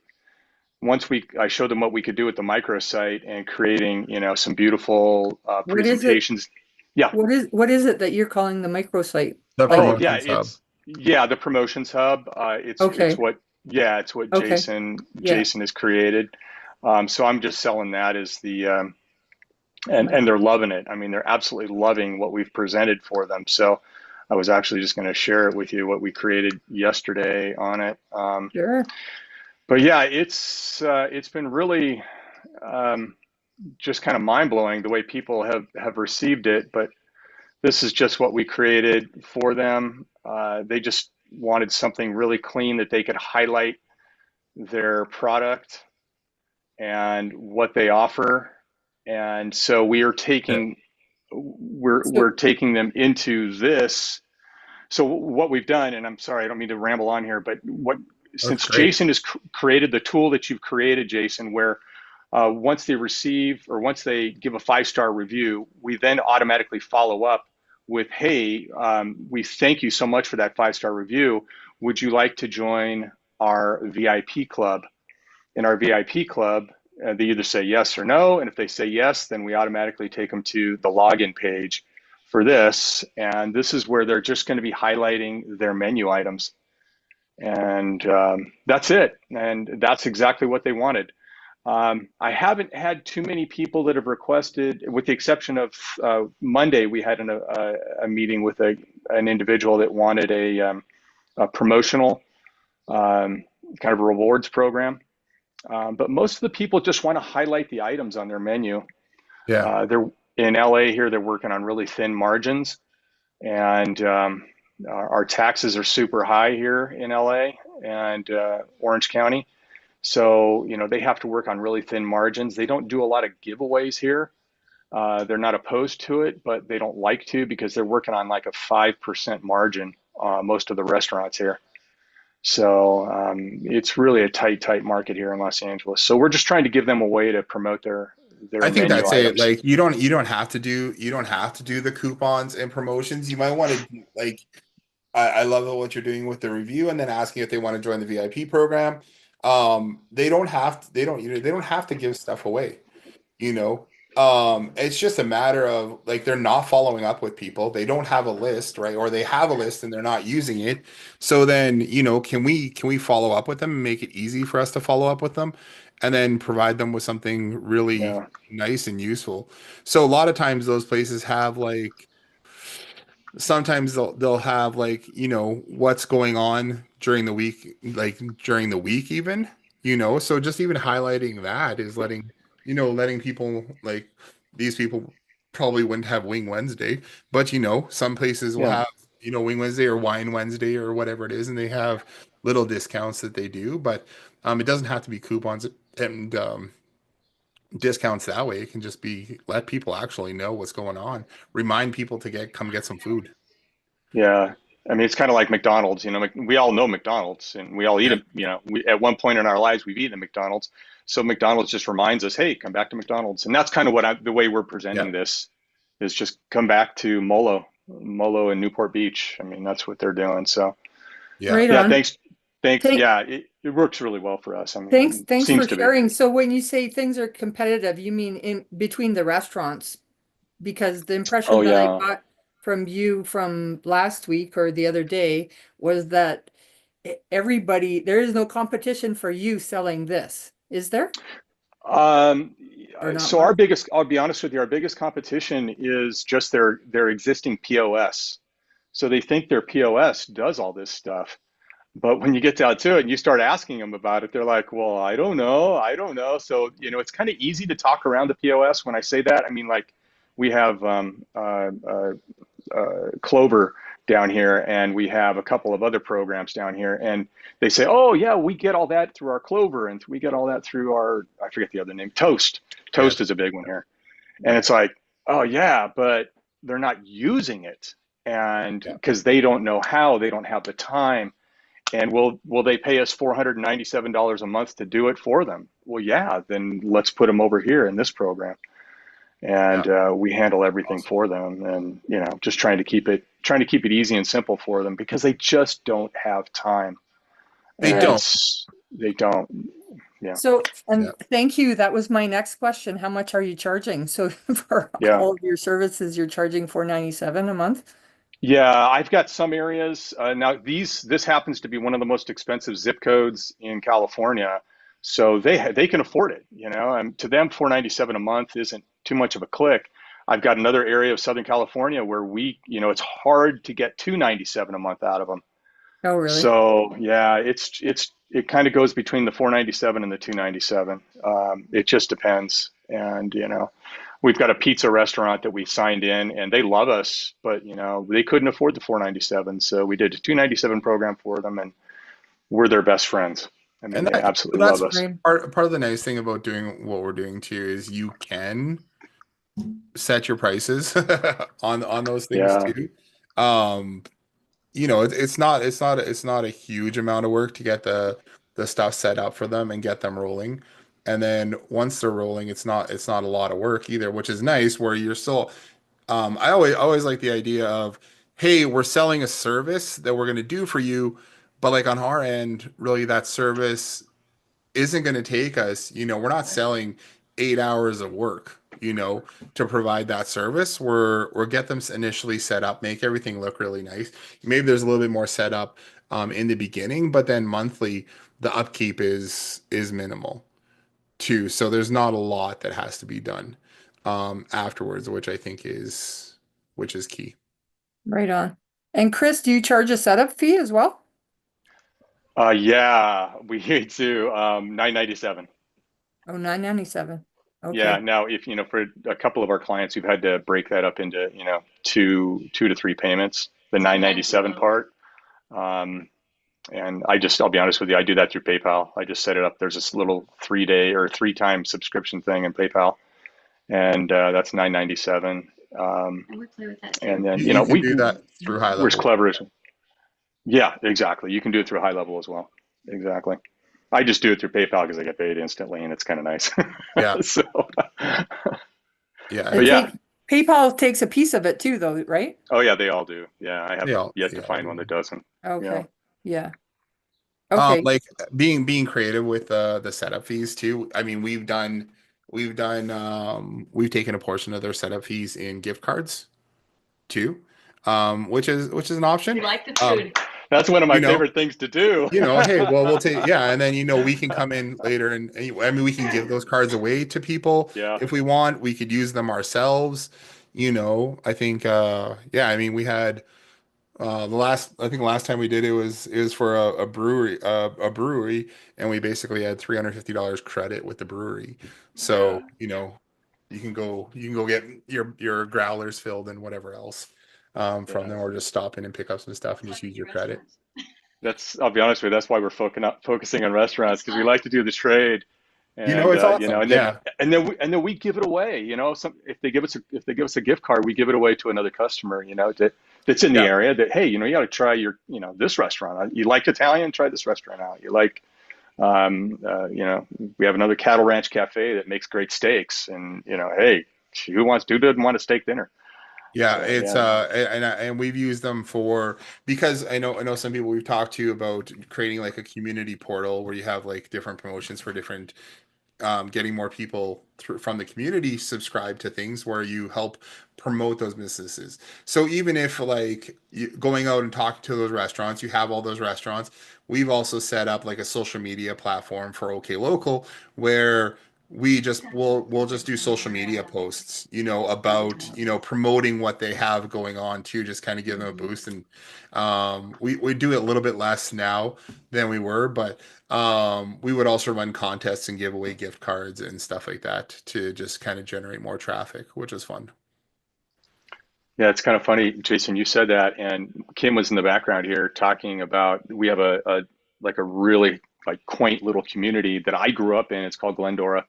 I showed them what we could do with the microsite and creating, some beautiful What is it? presentations. Yeah. What is it that you're calling the microsite? The Like, Oh yeah, promotions hub. the promotions hub. It's okay, what it's what okay, yeah, Jason has created. So I'm just selling that as the yeah, and they're loving it. I mean, they're absolutely loving what we've presented for them. So I was actually just going to share it with you what we created yesterday on it. sure. But yeah, it's been really just kind of mind blowing the way people have received it. But this is just what we created for them. They just wanted something really clean that they could highlight their product and what they offer. And so we are Yeah, taking we're So taking them into this. So what we've done, and I'm sorry, I don't mean to ramble on here, but that's since great. Jason has created the tool that you've created, Jason, where once they receive or once they give a 5-star review, we then automatically follow up with, hey, we thank you so much for that 5-star review. Would you like to join our VIP club? In our VIP club, they either say yes or no. And if they say yes, then we automatically take them to the login page for this. And this is where they're just going to be highlighting their menu items. And that's it. And that's exactly what they wanted. I haven't had too many people that have requested, with the exception of Monday, we had a meeting with an individual that wanted a promotional kind of rewards program. But most of the people just want to highlight the items on their menu. Yeah. They're in LA here, they're working on really thin margins, and our taxes are super high here in LA and Orange County. So, they have to work on really thin margins. They don't do a lot of giveaways here. They're not opposed to it, but they don't like to because they're working on like a 5% margin, most of the restaurants here. So it's really a tight market here in Los Angeles. So we're just trying to give them a way to promote their I think menu that's it. items. Like you don't have to do the coupons and promotions. You might want to do, like I love what you're doing with the review and then asking if they want to join the VIP program. They don't have to give stuff away. you know it's just a matter of like they're not following up with people, they don't have a list, right? Or they have a list and they're not using it. So then can we follow up with them and make it easy for us to follow up with them and then provide them with something really Yeah, nice and useful. So a lot of times those places have like sometimes they'll have like what's going on during the week, like during the week even. So just even highlighting that is letting people like these people probably wouldn't have Wing Wednesday, but some places will yeah. have Wing Wednesday or Wine Wednesday or whatever it is, and they have little discounts that they do. But it doesn't have to be coupons and discounts that way. It can just be let people actually know what's going on, remind people to come get some food. Yeah. I mean, it's kind of like McDonald's, we all know McDonald's and we all eat Yeah. it, at one point in our lives, we've eaten at McDonald's. So McDonald's just reminds us, hey, come back to McDonald's. And that's kind of the way we're Yeah. presenting this is just come back to Molo and Newport Beach. I mean, that's what they're doing. So Yeah. Right yeah, on. thanks. Thanks. Thank, Yeah, it works really well for us. I thanks, mean, it thanks seems for to be. sharing. So when you say things are competitive, you mean in between the restaurants? Because the Oh impression that I yeah. got from you from last week or the other day was that everybody, there is no competition for you selling this, is there? Um, Or not so much? I'll be honest with you, our biggest competition is just their existing POS. So they think their POS does all this stuff. But when you get down to it and you start asking them about it, they're like, well, I don't know. I don't know. So, it's kind of easy to talk around the POS when I say that. I mean, like we have Clover down here, and we have a couple of other programs down here, and they say, "Oh yeah, we get all that through our Clover, and we get all that through our I forget the other name, Toast. Yeah. Toast is a big one here." And it's like, "Oh yeah, but they're not using it, and Yeah. because they don't know how, they don't have the time." And will they pay us $497 a month to do it for them? Well, yeah, then let's put them over here in this program, Yeah. and we handle everything Awesome. for them, and just trying to keep it easy and simple for them because they just don't have time, They and Right. don't. they don't. Yeah, So, Yeah. and thank you. That was my next question. How much are you charging? So for yeah. all of your services, you're charging $497 a month? Yeah, I've got some areas now. This happens to be one of the most expensive zip codes in California, so they can afford it. And to them, 497 a month isn't too much of a click. I've got another area of Southern California where it's hard to get 297 a month out of them. Oh, really? So yeah, it kind of goes between the 497 and the 297. It just depends, and we've got a pizza restaurant that we signed in and they love us, but they couldn't afford the 497. So we did a 297 program for them and we're their best friends. I mean, And they absolutely that's love us. Right. part of the nice thing about doing what we're doing too is you can set your prices on those things Yeah. too. Um, it's not a huge amount of work to get the stuff set up for them and get them rolling. And then once they're rolling, it's not a lot of work either, which is nice where you're still I always like the idea of, hey, we're selling a service that we're going to do for you, but like on our end, really that service isn't going to take us, we're not selling 8 hours of work, to provide that service. We're get them initially set up, make everything look really nice. Maybe there's a little bit more setup in the beginning, but then monthly the upkeep is minimal too. So there's not a lot that has to be done afterwards, which is key. Right on. And Chris, do you charge a setup fee as well? Yeah, we do 997. Oh, 997. Yeah. Okay. Now, if for a couple of our clients, we've had to break that up into two to three payments. The 997 part. Um, And I'll be honest with you, I do that through PayPal. I just set it up. There's this little 3-day or 3-time subscription thing in PayPal, and that's 997. I would play with that too. And then You can do that through high we're as level. clever as Yeah, exactly. You can do it through high level as well. Exactly. I just do it through PayPal because I get paid instantly, and it's kind of nice. Yeah. So, Yeah. but It And yeah. take PayPal takes a piece of it too, though, right? Oh yeah, they all do. Yeah, I they have all, yet they to all find do. one that doesn't. Yeah. Okay. Yeah. Okay. Like being creative with the setup fees too. I mean, we've taken a portion of their setup fees in gift cards too, which is an We option. like the Um, food. That's one of my you know, favorite things to do. hey, well, we'll take, yeah, and then we can come in later and I mean we can give those cards away to people Yeah. if we want. We could use them ourselves. I think yeah, I mean we had the last time we did it was for a brewery, and we basically had $350 credit with the brewery. So, Yeah. you can go get your growlers filled and whatever else from Yeah. them, or just stop in and pick up some stuff and just use Lucky your credit. restaurants. I'll be honest with you, that's why we're focusing on restaurants It's because we fun. like to do the trade. And It's awesome. Yeah. and then we give it away. If they give us a gift card, we give it away to another customer. That's in the Yeah. area. That, hey, you got to try this restaurant. You like Italian? Try this restaurant out. You like we have another cattle ranch cafe that makes great steaks, and hey, who doesn't want a steak dinner? Yeah, So it's yeah, man. and we've used them because I know some people we've talked to about creating like a community portal where you have like different promotions for different getting more people from the community subscribe to things where you help promote those businesses. So even if like going out and talking to those restaurants, you have all those restaurants. We've also set up like a social media platform for OK Local where we'll just do social media posts, about promoting what they have going on too, just kind of give them a boost. And we do it a little bit less now than we were, but we would also run contests and give away gift cards and stuff like that to just kind of generate more traffic, which is fun. Yeah, it's kind of funny, Jason. You said that, and Kim was in the background here talking about we have a like a really like quaint little community that I grew up in. It's called Glendora,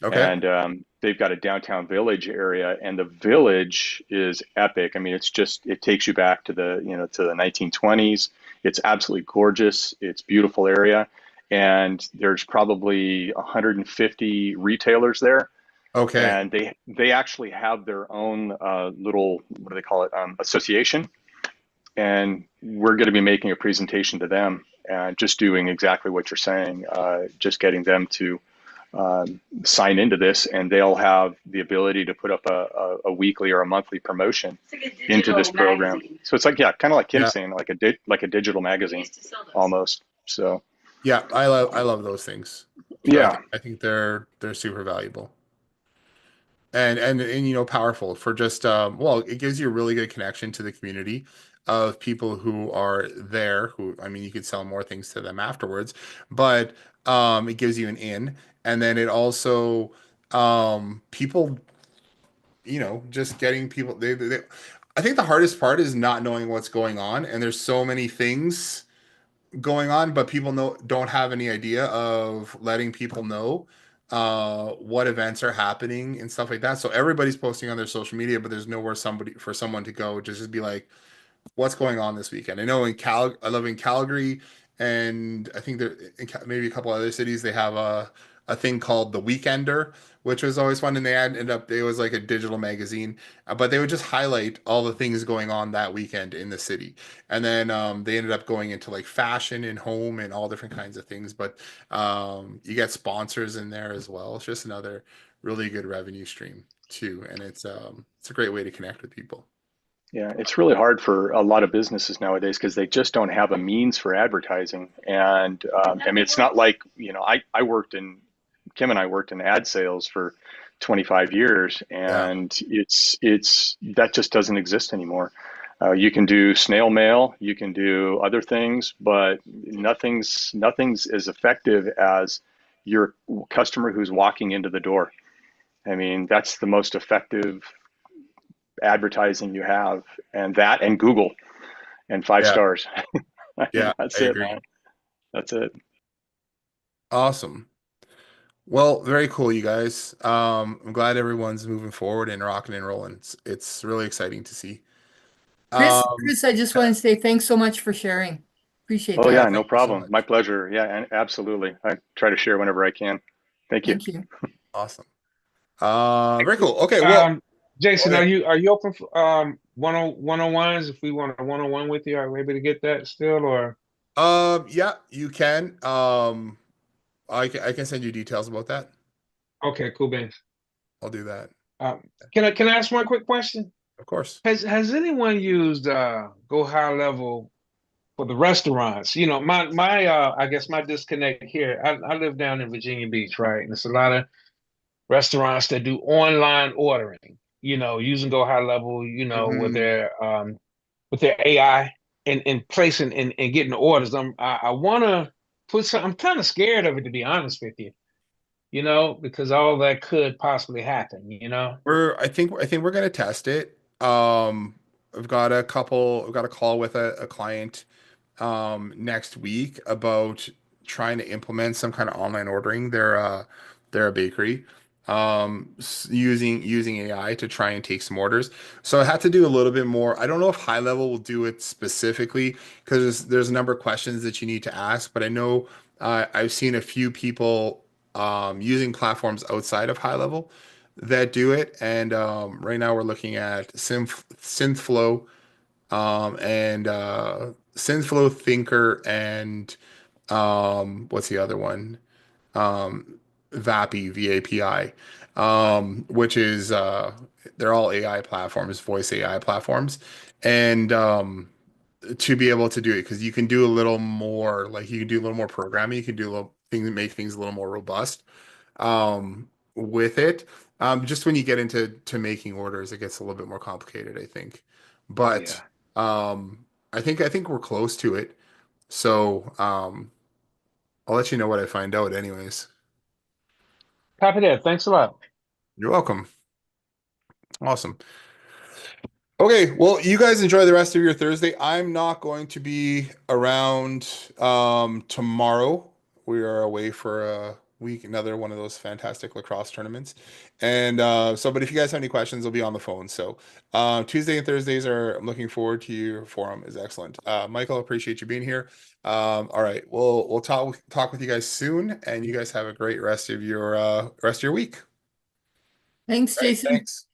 Okay. and they've got a downtown village area, and the village is epic. I mean, it takes you back to the 1920s. It's absolutely gorgeous. It's a beautiful area, and there's probably 150 retailers there, Okay. and they actually have their own little, what do they call it, association, and we're going to be making a presentation to them and just doing exactly what you're saying, just getting them to sign into this, and they'll have the ability to put up a weekly or a monthly promotion It's like a into this digital program. magazine. So it's like, yeah, kind of like Kim's Yeah. saying, like a digital We magazine used to sell those. almost. So Yeah. I love those things. So yeah, I think they're super valuable and powerful for just well, it gives you a really good connection to the community of people who are there, who, I mean, you could sell more things to them afterwards, but it gives you an in. And then it also people, just getting people, I think the hardest part is not knowing what's going on, and there's so many things going on, but people don't have any idea of letting people know what events are happening and stuff like that. So everybody's posting on their social media, but there's nowhere for someone to go just be like, what's going on this weekend. I know I live in Calgary, and I think there maybe a couple other cities they have a thing called the Weekender, which was always fun. And it was like a digital magazine, but they would just highlight all the things going on that weekend in the city. And then they ended up going into like fashion and home and all different kinds of things. But you get sponsors in there as well. It's just another really good revenue stream too, and it's a great way to connect with people. yeah, it's really hard for a lot of businesses nowadays because they just don't have a means for advertising. And I mean, it's not like, I worked in, Kim and I worked in ad sales for 25 years, Yeah. and it's that just doesn't exist anymore. You can do snail mail, you can do other things, but nothing's as effective as your customer who's walking into the door. I mean, that's the most effective advertising you have, and Google and five Yeah. stars. I mean, Yeah, that's I it, agree. man. That's it. Awesome. Well, very cool, you guys. I'm glad everyone's moving forward and rocking and rolling. It's really exciting to see. Chris, Um, Chris, I just want to say thanks so much for sharing. Appreciate Oh that. yeah, Thank no you so problem. much. My pleasure. Yeah, and absolutely. I try to share whenever I can. Thank you. Thank you. Awesome. Very cool. Okay, well, Um, Jason, okay. are you open for one on ones? If we want a one on one with you, are we able to get that still or? Yeah, you can. I can send you details about that. Okay, cool, beans. I'll do that. Can I ask one quick question? Of course. Has anyone used Go High Level for the restaurants? You know, my I guess my disconnect here. I live down in Virginia Beach, right? And it's a lot of restaurants that do online ordering. You know, using Go High Level. You know, Mhm. with their AI and placing and getting orders. I want to put some. I'm kind of scared of it, to be honest with you. You know, because all that could possibly happen. You know. I think we're gonna test it. I've got a call with a client next week about trying to implement some kind of online ordering. They're a bakery using AI to try and take some orders. So I had to do a little bit more. I don't know if High Level will do it specifically because there's a number of questions that you need to ask, but I know I've seen a few people using platforms outside of High Level that do it. And right now we're looking at Synthflow and Synthflow Thinker and what's the other one? VAPI, VAPI, which is they're all AI platforms, voice AI platforms, and to be able to do it because you can do a little more, like you can do a little more programming, you can do a little things that make things a little more robust with it. Just when you get into making orders, it gets a little bit more complicated, I think. Oh But yeah. I think we're close to it. So I'll let you know what I find out anyways. Copy that. Thanks a lot. You're welcome. Awesome. Okay, well, you guys enjoy the rest of your Thursday. I'm not going to be around tomorrow. We are away for a week, another one of those fantastic lacrosse tournaments. And but if you guys have any questions, I'll be on the phone. So Tuesday and Thursdays are I'm looking forward to your forum is excellent. Michael, appreciate you being here. All right, we'll talk with you guys soon, and you guys have a great rest of your week. Thanks, All right, Jason. thanks.